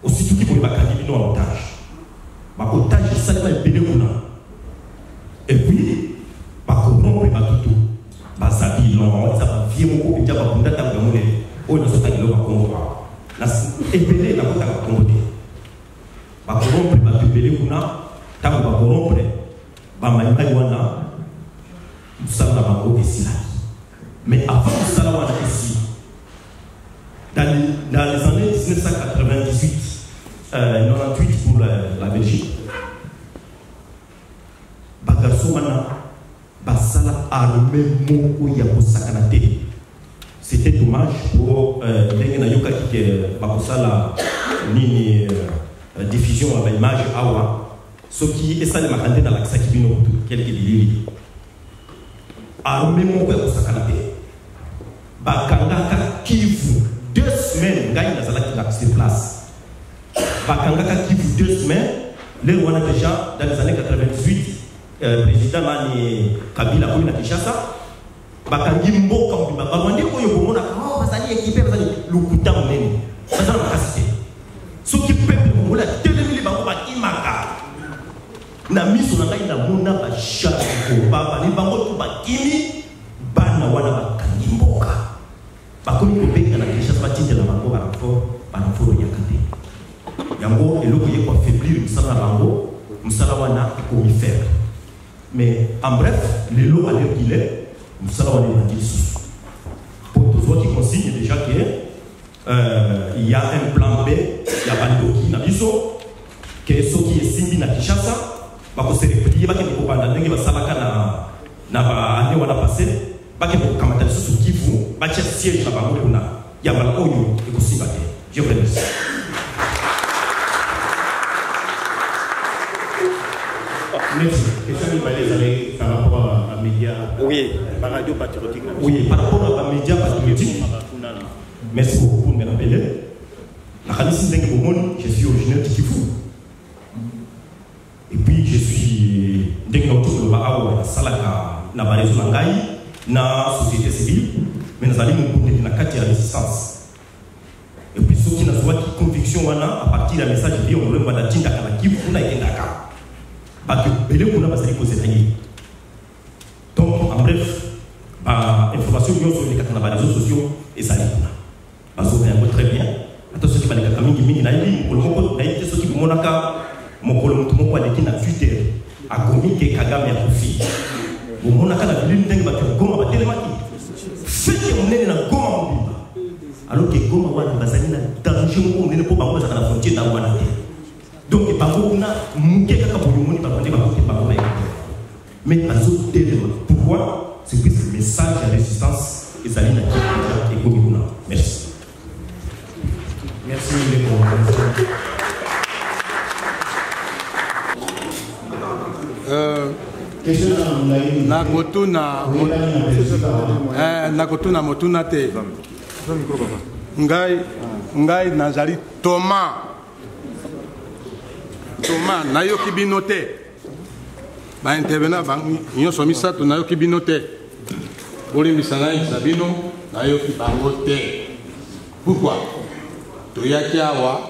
osituki boye bakangi bino ya otage baotage esalema ebele kuna epuis bakorompre batutu bazali longo eza bavie moko mpenza babunda ntango ya monene oyo nazotangelo bakongo awa ebele nakotaka bakongo te bakorompre bato ebele kuna ntango bakorompre bamaimai wana mosala na bango esilaki mais avant mosala wana esi dans les années 1998 98 pour la Belgique bagarso wana basala armée moko ya kosakana te c'était dommage pour ndenge nayokaki ke bakosala nini diffusion ya baimage awa soki esalemaka nde nalakisaki bino kutu kelke bilili armée moko ya kosakana te bakangaka Kivu 2 semaines ngai nazalaki na sur place bakangaka Kivu 2 semaines le wana déjà dans les années 98 président nani Kabila komi na Kinshasa bakangi mboka mobimba barwandi oyo komona bazali équipe bazali lukuta monene bazala makasi te soki peuple mongola telemili bango bakimaka na miso na ngai namona bashako babali bango to bakimi bana wana bakangi mboka bakomi kobenga na Kinshasa batindela bango banaforo yaka te yango eloko ye koaffaiblir mosala na bango mosala wana ekomi faible mais en bref lelo à l'heure qu'il est mosala wana ebandi lisusu po tozwaki consigne déjà que il y a un plan B ya bandoki na biso ke soki esimbi na Kinshasa bakosereplie bakende kobanda ndenge basalaka na baane wana passé bakende kokamata lisusu Kivu batia siège na bango kuna ya mbala oyo ekosimba te. Je vous remercie. Merci. Question par rapport à médias. Oui. Par radio patriotique. Oui, par rapport à médias patriotiques. Merci beaucoup pour me rappeler. Je suis originaire de Kivu. Et puis je suis na barezo na ngai na société civile mais nazali mobundeli na kati ya résistance. Et puis ceux qui na soit conviction wana à partir du message bien on va la tinda kana Kivu kuna ikendaka. Parce que belé kuna basali ko zetani. Donc en bref, information sur les réseaux sociaux et ça kuna. Parce que très bien. Attention qui va les mingi mingi na ili pour le moment na été ceux qui monaka mokolo mutu moko aleki na Twitter akomi ke Kagame ya kofi. Monaka na bilini ndenge ba Goma ba telemaki. Fiki monene na Goma mobimba. Alors que Goma wana bazali na danger moko monene po bango za na frontière na wana te. Donc bango kuna muke kaka boyomoni ba konde ba ko ba ba. Mais bazo telema. Pourquoi? C'est que ce message de résistance ezali na Kivu et Goma. Merci. Merci les nakotuna motuna te ngai nazali Thomas nayoki bino te baintervenant nyonso misato nayoki bino te bolimbisa nayebisa bino nayoki bango te. Pourquoi? Toyaki awa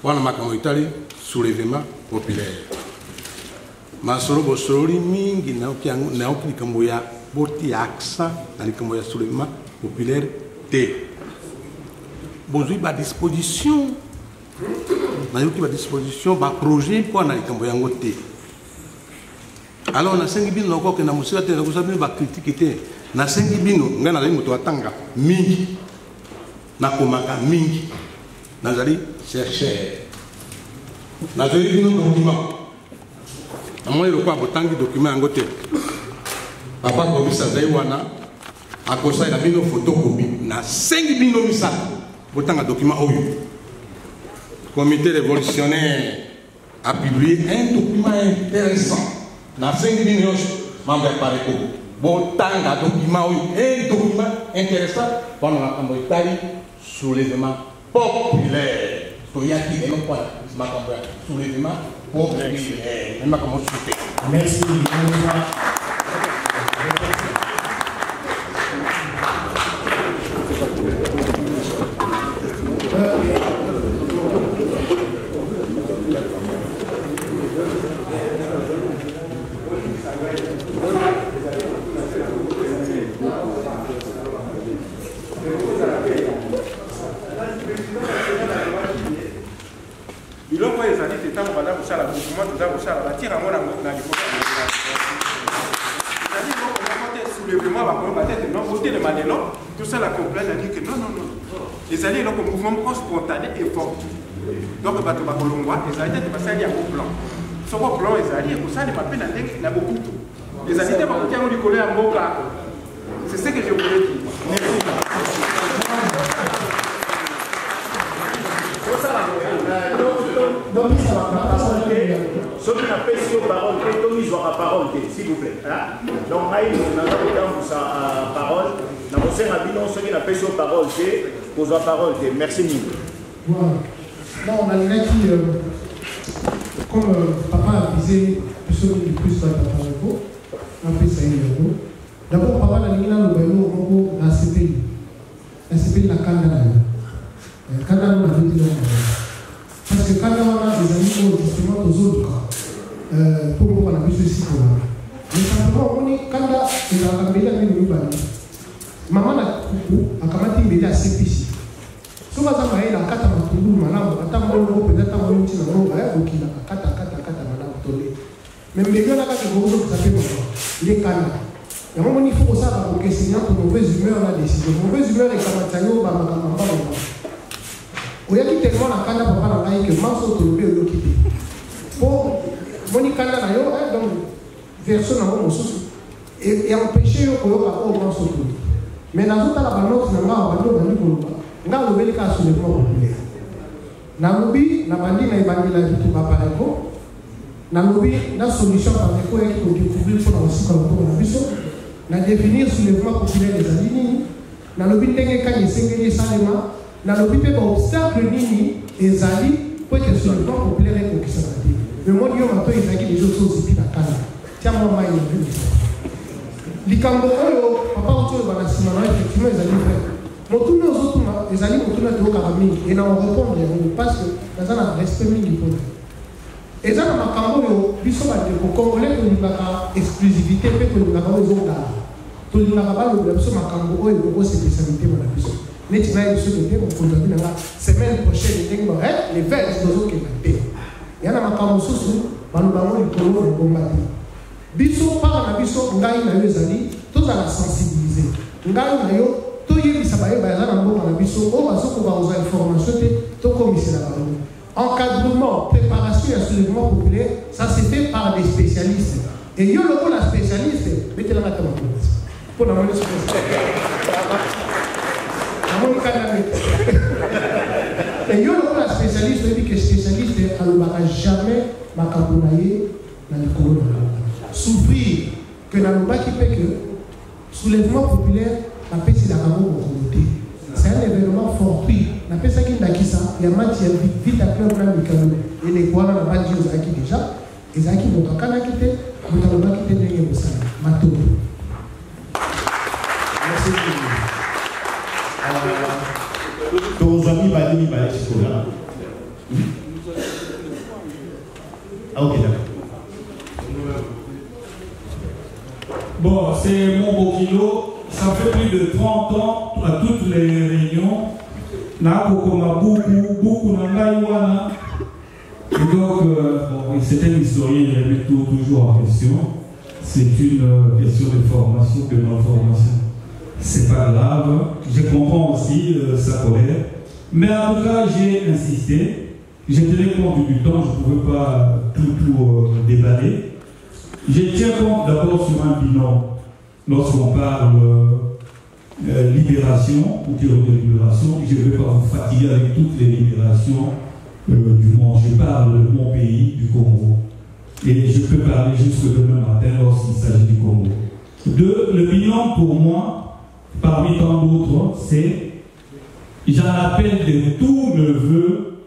wana makambo etali soulèvement populaire masolo bosololi mingi nayoki likambo ya boti ya accent na likambo ya soulèvement populaire te. Bozwi badisposition nayoki badisposition baprojet mpo na likambo yango te. Alors nasengi bino nakoke na mosika te nakosa bino bakritike te. Nasengi bino ngai nazali moto atanga mingi nakomaka mingi nazali chercheur nazali bino document amoni lokwa botangi document yango te papa komisa azali wana akosalela bino photocopie nasengi bino misato botanga document oyo. Comité révolutionnaire a publié un document intéressant nasengi bino nyonso membre ya pareko botanga document oyo un document intéressant mpona makambo etali soulèvement populaire toyaki lelo mpona makambo ya soulèvement populaire makambo mosusu te. Merci. Tout ça, la complainte a dit que non. Les alliés, donc, un mouvement spontané et fort. Donc, les alliés, c'est un plan. Ce plan, les alliés, pour ça, les papiers n'a beaucoup de tout. Les alliés, ils ont collé à Moka. C'est ce que je voulais dire. Donc, ceux qui n'ont pas sur parole, ils ont la parole, s'il vous plaît. Donc, on a parole. Dans mon sein, ceux qui n'ont pas sur parole, vous avez parole. Merci mille. Là, on a le gars qui, comme papa a visé, ceux qui plus sur la parole, on a fait ça. D'abord, papa a dit que la CPI. La CPI, la Canada. La Canada, on a dit parce que quand on a des amis justement aux autres cas, pour moi, on a vu ceci pour là. Mais simplement, on est quand il a amené à nous maman a coucou, a kamati mbele à CPC. So va ça maïla kata matundu malamu, attends mon peut-être un moment na ngo ya okila kata malamu tolé. Mais mbele na kata gozo que ça fait maman. Les kana. Ya maman il faut ça pour que sinon pour mauvaise humeur la décision. Mauvaise humeur et kamatanyo ba makamba. Oyaki tellement la kanda papa na ngai que manso tolobe oyokite. Pour moni kanda na yo donc version na ngo mosusu et empêcher yo koyoka o manso tolobe. Mais dans toute la balance, nous avons le cas sur le plan populaire. Namubi, Nabandi, Naibandi, la vie de Bapareko. Namubi, la solution par les coins qui ont découvert pour aussi comme la vision. Na définir sur le plan populaire des Alini. Namubi, Tenga, Yesengé, Salema. Namubi, pas obstacle Nini et Zali pour que sur le plan populaire et pour qui ça va dire. Le monde y a maintenant, il y a des autres choses qui sont à tiens-moi, il y a vu. Likambo oyo papa oto bana simana effectivement les alliés frères motu nos autres les alliés motu na to karami et na on répondre parce que dans un respect mingi pour et ça na makambo yo biso ba de congolais to libaka exclusivité pe to libaka ozonga to libaka ba lo biso makambo oyo ko spécialité bana biso neti na biso de on continue na semaine prochaine ndenge ba les fêtes dozo ke ba yana makambo susu bano bango likolo de combattre biso par na biso ngai na yo ezali tozala sensibiliser ngai na yo toyebisa baye baza na mboka na biso oyo bazoko bakozwa information te tokomisela bango. Encadrement, préparation et soulèvement populaire, ça se fait par des spécialistes. Et yo le la spécialiste, mettez la main pour la monnaie et yo le la spécialiste, dit que spécialiste, elle ne va jamais m'accompagner dans les colonnes. Souffrir qui fait que soulèvement populaire, la paix c'est la communauté. C'est un événement fortuit. La paix c'est qu'il y a matière vite à club là et les quoi là bas Dieu qui déjà et ça qui vont quand quitter vous allez pas quitter les ça matou. Merci beaucoup. Nos amis Bali Chocolat. Ah ok d'accord. Bon, c'est mon beau kilo. Ça fait plus de 30 ans à toutes les réunions. Beaucoup et donc, c'est un historien, il met toujours en question. C'est une question de formation, de non-formation. C'est pas grave. Je comprends aussi sa colère. Mais en tout cas, j'ai insisté. J'ai tenu compte du temps, je ne pouvais pas tout déballer. Je tiens compte d'abord sur un bilan. Lorsqu'on parle libération ou théorie de libération, je ne vais pas vous fatiguer avec toutes les libérations du monde. Je parle de mon pays, du Congo. Et je peux parler jusque demain matin lorsqu'il s'agit du Congo. Le bilan pour moi, parmi tant d'autres, c'est j'en appelle de tout neveu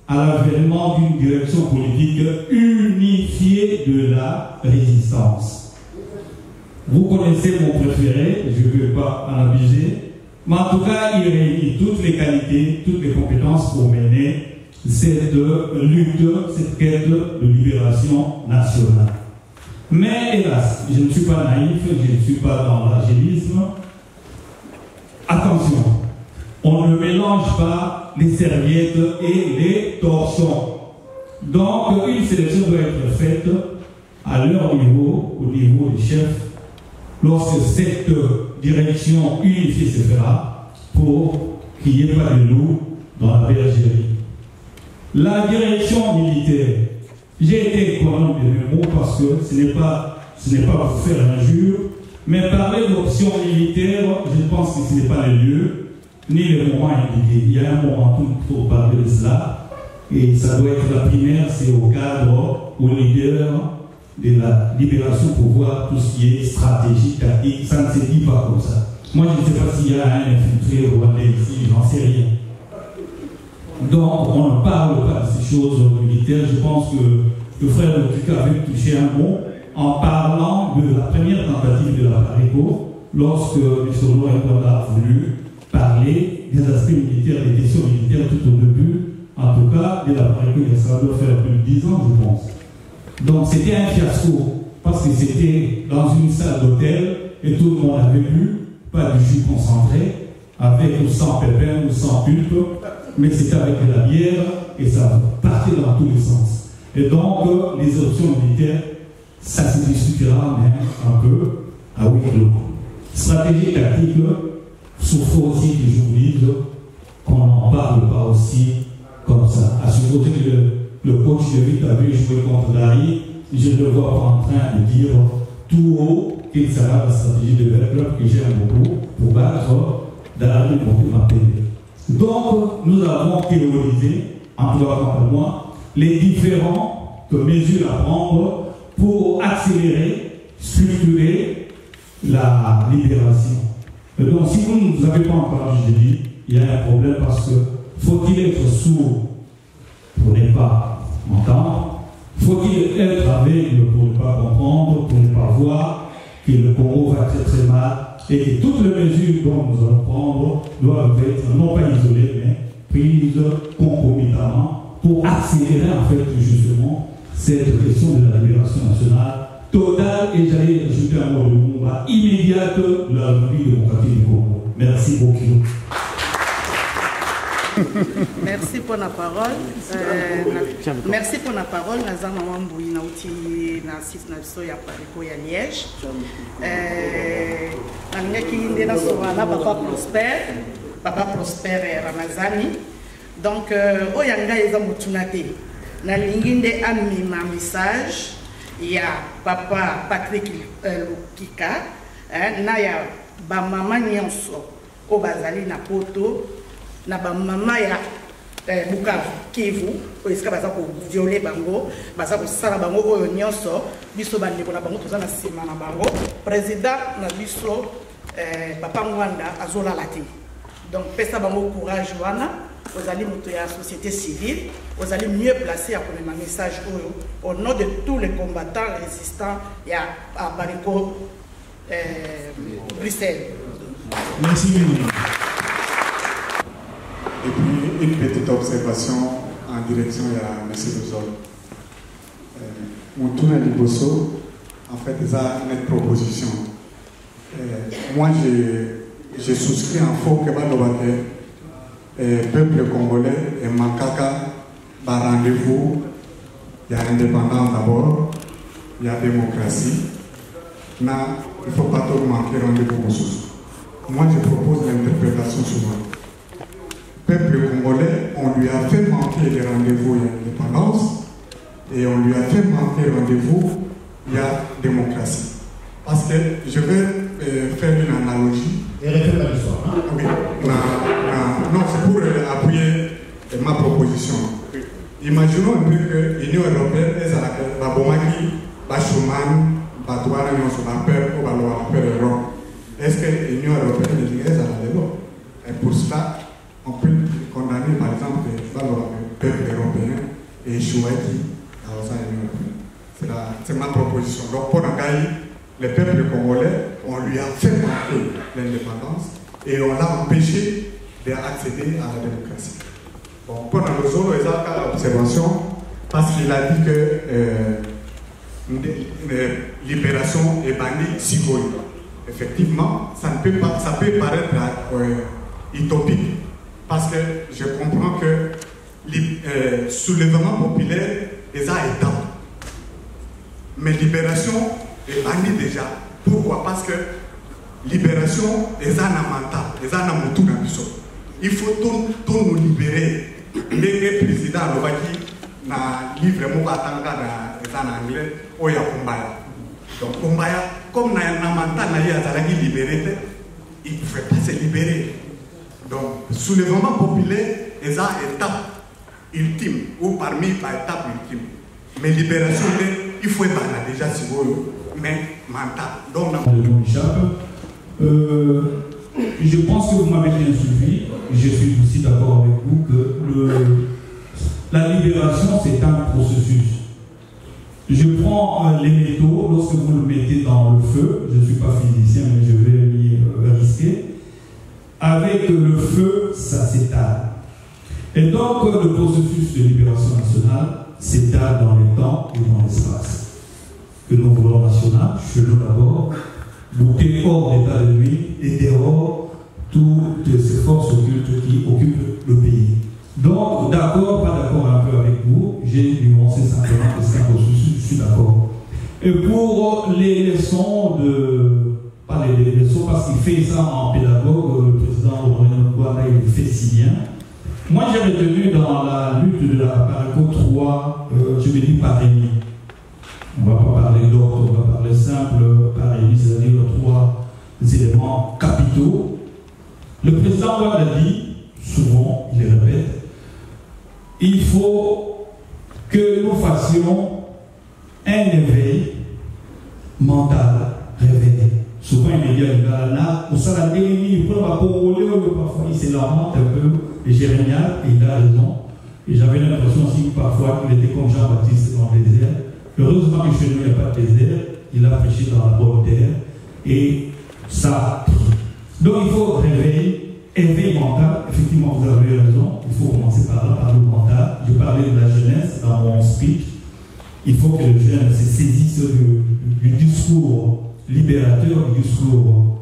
à l'avènement d'une direction politique unifiée de la résistance. Vous connaissez mon préféré, je ne vais pas en abuser, mais en tout cas, il réunit toutes les qualités, toutes les compétences pour mener cette lutte, cette quête de libération nationale. Mais hélas, je ne suis pas naïf, je ne suis pas dans l'angélisme. Attention, on ne mélange pas les serviettes et les torchons. Donc, une sélection doit être faite à leur niveau, au niveau des chefs, lorsque cette direction unifiée se fera pour qu'il n'y ait pas de loups dans la bergerie. La direction militaire, j'ai été économe de mes mots parce que ce n'est pas pour faire injure, mais parler d'option militaire, je pense que ce n'est pas le lieu, ni le moment indiqué. Il y a un moment pour parler de cela, et ça doit être la primaire, c'est au cadre, au leader de la libération pour voir tout ce qui est stratégie, tactique, ça ne se dit pas comme ça. Moi, je ne sais pas s'il y a un infiltré rwandais ici, j'en sais rien. Donc, on ne parle pas de ces choses militaires. Je pense que le frère Lutuka avait touché un mot en parlant de la première tentative de la PARECO, lorsque M. Rwanda a voulu parler des aspects militaires, des questions militaires tout au début, en tout cas, de la PARECO, ça doit faire plus de 10 ans, je pense. Donc c'était un fiasco, parce que c'était dans une salle d'hôtel et tout le monde avait bu, pas du jus concentré, avec ou sans pépin ou sans pulpe, mais c'était avec de la bière et ça partait dans tous les sens. Et donc les options militaires, ça se discutera même un peu à huis clos. Stratégie tactique, souffre aussi que j'oublie qu'on n'en parle pas aussi comme ça. À supposer que le coach de Vite avait joué contre Dari, je ne le vois pas en train de dire tout haut quelle sera la stratégie de club que j'aime beaucoup pour battre Dari pour m'appeler. Donc, nous avons théorisé, en tout cas pour moi, les différentes mesures à prendre pour accélérer, structurer la libération. Et donc, si vous ne nous avez pas entendu, je dis, il y a un problème parce que faut-il être sourd pour ne pas entendre? Faut-il être aveugle pour ne pas comprendre, pour ne pas voir que le Congo va très très mal et que toutes les mesures dont nous allons prendre doivent être non pas isolées mais prises concomitamment pour accélérer en fait justement cette question de la libération nationale totale et j'allais ajouter un mot de combat immédiate de la République démocratique du Congo. Merci beaucoup. Merci pour la parole. Merci pour la parole. Naza maman Mbouyi nauti na sis na biso ya PARECO ya Liège. Nangaki ndena sora Papa Prosper Ramazani. Donc oyanga eza mutunate. Na linginde amima message ya Papa Patrick Lukika na ya ba mama nyonso o bazali na poto na ba mama ya Bukavu, Kivu, esika baza ko violer bango, baza ko sala bango oyo nyonso, biso bandeko na bango toza na sima na bango. Président na biso Papa Mwanda azolala te. Donc pesa bango courage wana, ozali moto ya société civile, ozali mieux placé à connaître un message au nom de tous les combattants résistants à Bariko Bruxelles. Merci. Et puis une petite observation en direction à M. Lozol. Moutuna Liboso, en fait, il a une proposition. Moi, je souscris en faux que le peuple congolais et Makaka, par rendez-vous, il y a indépendance d'abord, il y a démocratie. Mais il ne faut pas trop manquer rendez-vous pour ça. Moi, je propose l'interprétation suivante. Peuple congolais, on lui a fait manquer les rendez-vous il y a l'indépendance et on lui a fait manquer rendez-vous il y a démocratie. Parce que je vais faire une analogie. Et référez à l'histoire. Hein? Oui. Non, c'est pour appuyer ma proposition. Imaginons un peu que l'Union européenne est à la Bomaki, Bachuman, Batouara, Peur, Europe. Est-ce que l'Union européenne est à la délo? Et pour cela, on peut condamner par exemple le peuple européen et Chouaki à l'Union européenne. C'est ma proposition. Donc pour le peuple congolais, on lui a fait manquer l'indépendance et on l'a empêché d'accéder à la démocratie. Bon, pour le solo, il y a une observation parce qu'il a dit que libération est bannie Sigoy. Effectivement, ça peut paraître utopique parce que je comprends que le soulèvement populaire est à étape. Mais libération est bannie déjà. Pourquoi? Parce que libération est un mental, est un motu dans le sol. Il faut tout nous libérer. Le président Lovaki na livre mon batanga en anglais oya kumbaya. Donc kumbaya comme na mental na yazalaki libéré, il ne pouvait pas se libérer. Donc soulèvement populaire est une étape ultime ou parmi les étapes ultimes. Mais libération il faut être déjà si vous mais mental. Donc je pense que vous m'avez bien suivi. Je suis aussi d'accord avec vous que la libération, c'est un processus. Je prends les métaux, lorsque vous le mettez dans le feu, je ne suis pas physicien, mais je vais m'y risquer. Avec le feu, ça s'étale. Et donc, le processus de libération nationale s'étale dans le temps et dans l'espace. Que nous voulons national, chez nous d'abord, bouter hors d'état de nuit et dehors toutes ces forces occultes qui occupent le pays. Donc, d'accord, pas d'accord un peu avec vous, j'ai nuancé simplement que c'est un processus, je suis d'accord. Et pour les leçons pas les leçons, parce qu'il fait ça en pédagogue, le président Laurent Guada, il fait si bien. Moi, j'ai retenu dans la lutte de la Parico 3, je me dis parémie. On ne va pas parler d'ordre, on va parler simple, parémie, c'est-à-dire trois éléments capitaux. Le président Guada dit, souvent, il le répète, il faut que nous fassions un éveil mental réveillé. Souvent, il dit à là, on s'en a déni, parfois il se lamente un peu, et Jérémia, et il a raison. Et j'avais l'impression aussi parfois qu'il était comme Jean-Baptiste dans le désert. Heureusement que chez nous, il n'y a pas de désert, il a prêché dans la bonne terre, et ça. Donc il faut réveiller, éveil mental, effectivement vous avez raison, il faut commencer par là, par le mental. Je parlais de la jeunesse dans mon speech, il faut que les jeunes se saisissent du discours libérateur, du discours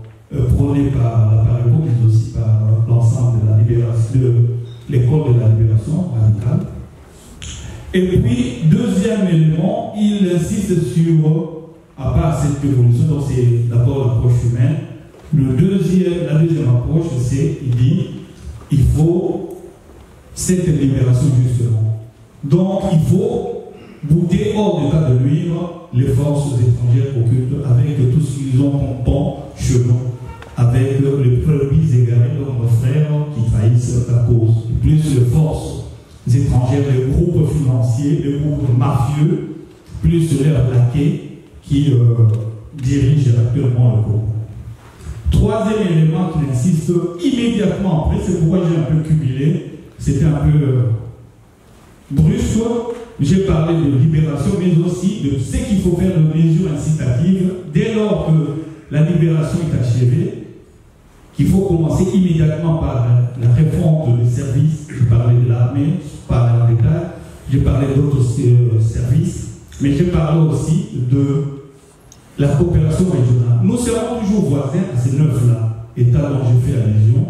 prôné par la Parico, mais aussi par l'ensemble de la libération, de l'école de la libération radicale. Et puis, deuxième élément, il insiste sur, à part cette évolution, donc c'est d'abord l'approche humaine. La deuxième approche, c'est, il dit, il faut cette libération justement. Donc, il faut bouter hors de cas de nuire les forces étrangères occultes avec tout ce qu'ils ont comme bon chez nous, avec les brebis égarées de nos frères qui trahissent la cause. Plus de force étrangères, les groupes financiers, les groupes mafieux, plus leurs laquais qui dirigent actuellement le groupe. Troisième élément qui insiste immédiatement après, c'est pourquoi j'ai un peu cumulé, c'était un peu brusque. J'ai parlé de libération, mais aussi de ce qu'il faut faire de mesures incitatives dès lors que la libération est achevée, qu'il faut commencer immédiatement par la réforme des services. Je parlais de l'armée, je parlais en détail, j'ai parlé d'autres services, mais j'ai parlé aussi de la coopération régionale. Nous serons toujours voisins à ces 9-là, États dont j'ai fait allusion.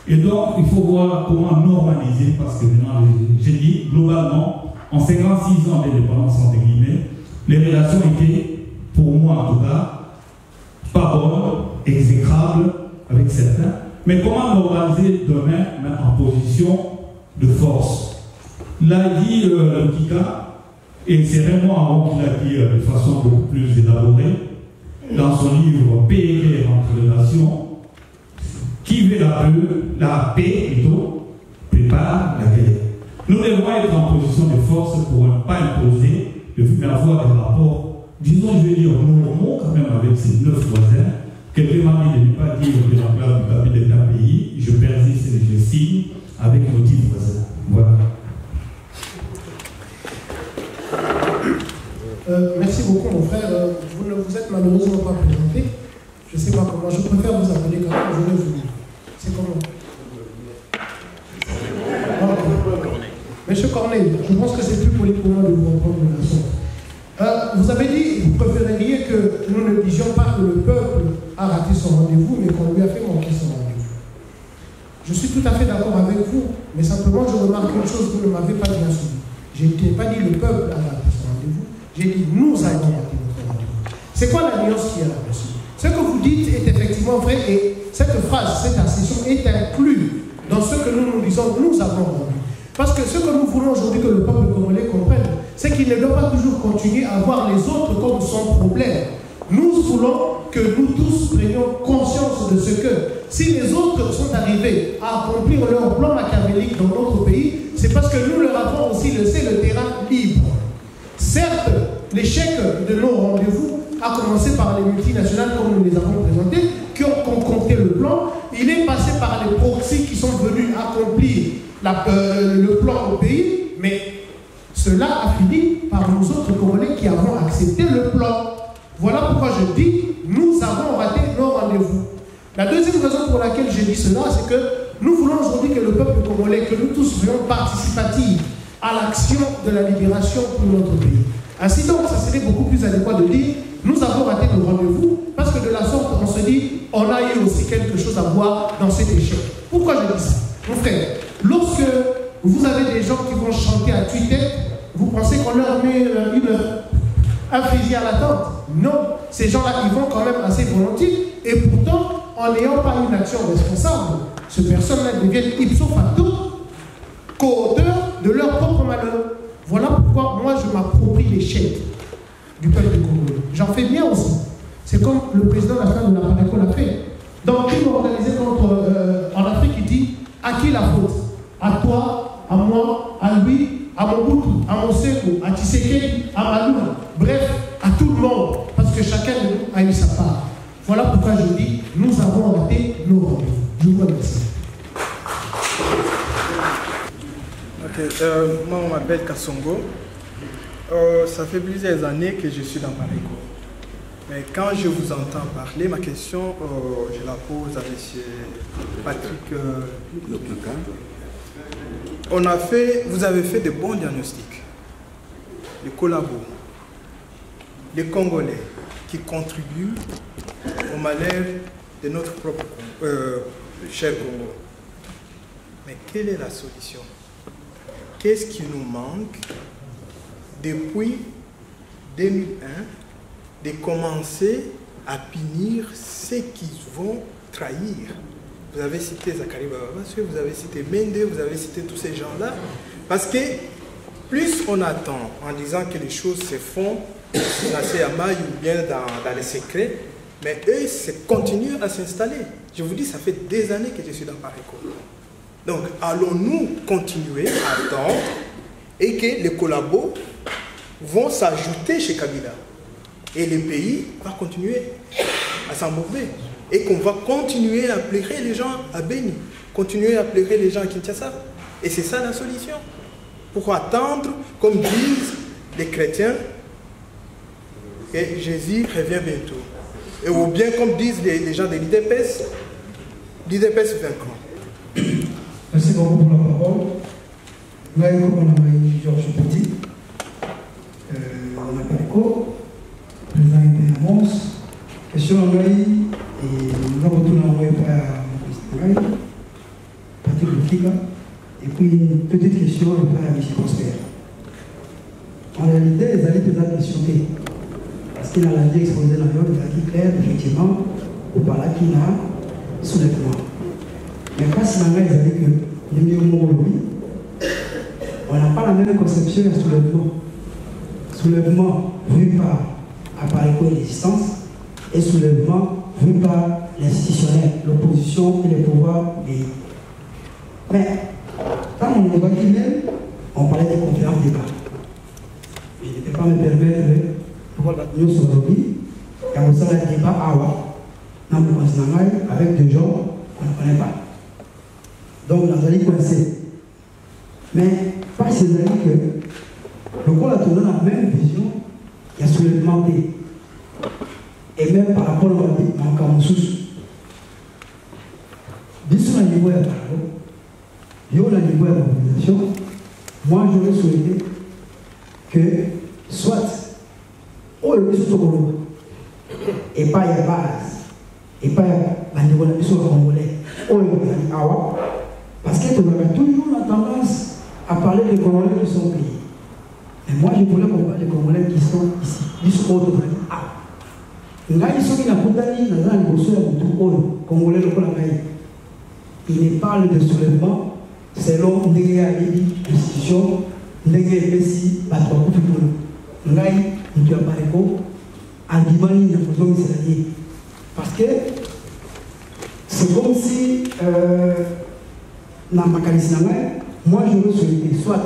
Et donc, il faut voir comment normaliser, parce que maintenant, j'ai dit, globalement, en 56 ans d'indépendance, entre guillemets, les relations étaient, pour moi en tout cas, pas bonnes, exécrables avec certains. Mais comment normaliser demain, mettre en position de force? L'a dit le Kika, et c'est Raymond Aron qui l'a dit de façon beaucoup plus élaborée, dans son livre Paix et guerre entre les nations, qui veut la paix plutôt, prépare la guerre. Nous devons être en position de force pour ne pas imposer, mais avoir des rapports, disons, je vais dire, normaux quand même avec ces 9 voisins. Quelqu'un m'a dit de ne pas dire que l'enclave du capital d'un pays, je persiste et je signe avec nos 10 voisins. Voilà. Merci beaucoup, mon frère. Vous ne vous êtes malheureusement pas présenté. Je ne sais pas comment. Je préfère vous appeler quand même. J'aurais voulu. C'est comment? Monsieur Corneille, je pense que c'est plus poli pour moi de vous reprendre de la sorte. Vous avez dit, vous préféreriez que nous ne disions pas que le peuple a raté son rendez-vous, mais qu'on lui a fait manquer son rendez-vous. Je suis tout à fait d'accord avec vous, mais simplement je remarque une chose, vous ne m'avez pas bien suivi. Je n'ai pas dit le peuple a raté son rendez-vous, j'ai dit nous avons raté notre rendez-vous. C'est quoi la nuance qui est là, monsieur? Ce que vous dites est effectivement vrai et cette phrase, cette assertion est inclue dans ce que nous disons, nous avons rendu. Parce que ce que nous voulons aujourd'hui que le peuple congolais comprenne, c'est qu'il ne doit pas toujours continuer à voir les autres comme son problème. Nous voulons que nous tous prenions conscience de ce que, si les autres sont arrivés à accomplir leur plan machiavélique dans notre pays, c'est parce que nous leur avons aussi laissé le terrain libre. Certes, l'échec de nos rendez-vous a commencé par les multinationales, comme nous les avons présentés, qui ont concocté le plan. Il est passé par les proxys qui sont venus accomplir le plan au pays, mais cela a fini par nous autres Congolais qui avons accepté le plan. Voilà pourquoi je dis, nous avons raté nos rendez-vous. La deuxième raison pour laquelle je dis cela, c'est que nous voulons aujourd'hui que le peuple congolais, que nous tous soyons participatifs à l'action de la libération pour notre pays. Ainsi donc, ça serait beaucoup plus adéquat de dire, nous avons raté nos rendez-vous, parce que de la sorte, on se dit, on a eu aussi quelque chose à voir dans cet échec. Pourquoi je dis ça? Mon frère, lorsque vous avez des gens qui vont chanter à Twitter, vous pensez qu'on leur met un fusil à la tente? Non, ces gens-là, ils vont quand même assez volontiers, et pourtant, en n'ayant pas une action responsable, ces personnes-là deviennent ipso facto co-auteurs de leur propre malheur. Voilà pourquoi moi je m'approprie l'échec du peuple congolais. J'en fais bien aussi. C'est comme le président national de la PARECO l'a fait. Dans le crime organisé en Afrique, il dit à qui la faute? À toi, à moi, à lui, à Mobutu, à Monseko, à Tshisekedi, à Malou, bref, à tout le monde, parce que chacun de nous a eu sa part. Voilà pourquoi je dis, nous avons raté nos rendez-vous. Je vous remercie. Moi, on m'appelle Kassongo. Ça fait plusieurs années que je suis dans PARECO. Mais quand je vous entends parler, ma question, je la pose à M. Patrick. Vous avez fait de bons diagnostics. Les collabos, les Congolais qui contribuent au malheur de notre propre cher Congo. Mais quelle est la solution? Qu'est-ce qui nous manque depuis 2001 de commencer à punir ceux qui vont trahir? Vous avez cité Zachary Bababaswe, vous avez cité Mende, vous avez cité tous ces gens-là. Parce que plus on attend en disant que les choses se font dans ces amailles ou bien dans les secrets, mais eux continuent à s'installer. Je vous dis, ça fait des années que je suis dans PARECO. Donc, allons-nous continuer à attendre et que les collabos vont s'ajouter chez Kabila et le pays va continuer à s'embourber et qu'on va continuer à pleurer les gens à Beni, continuer à pleurer les gens à Kinshasa. Et c'est ça la solution. Pour attendre, comme disent les chrétiens, que Jésus revient bientôt. Et ou bien comme disent les gens de l'IDPS, l'IDPS vaincra. Merci beaucoup pour la parole. Moi, comme on a Georges Petit, on a Parico, président de Mons, question en Gaï, et nous avons retourné envoyé par Christian Gaï, Patrick Lukika, et puis une petite question par M. Prosper. En réalité, les alliés peuvent être questionnés, parce qu'il a dit exposé dans l'ordre, il a dit clair, effectivement, au parla qu'il a soulèvement. Mais pas si maintenant ils avaient que les on n'a pas la même conception de soulèvement. Soulèvement vu par appareil de résistance et soulèvement vu par l'institutionnel, l'opposition et les pouvoirs pays. Mais quand on évoque même, on parlait des conférences débat. Je ne peux pas me permettre de pouvoir nous sur le pays, et on s'en a débat à Awa, dans le continent avec des gens qu'on ne connaît pas. Donc, nous allons coincer. Mais, pas ces amis que le corps a tourné la même vision, il y a soulèvement. Et même par rapport à Kamousous. D'ici au niveau de la parole, il y a au niveau de la mobilisation, moi j'aurais souhaité que soit au niveau de Tokolo, et pas à base, et pas à niveau de la Congolais, au niveau de la Awa. Parce que tu auras toujours la tendance à parler des Congolais qui sont payés. Mais moi, je voulais qu'on parle des Congolais qui sont ici, qui sont autres. Ah, ils sont qui n'ont pas d'aller dans un niveau de Congolais, il parle de soulèvement selon l'institution, l'institution, parce que c'est comme si dans ma moi j'aurais souhaité soit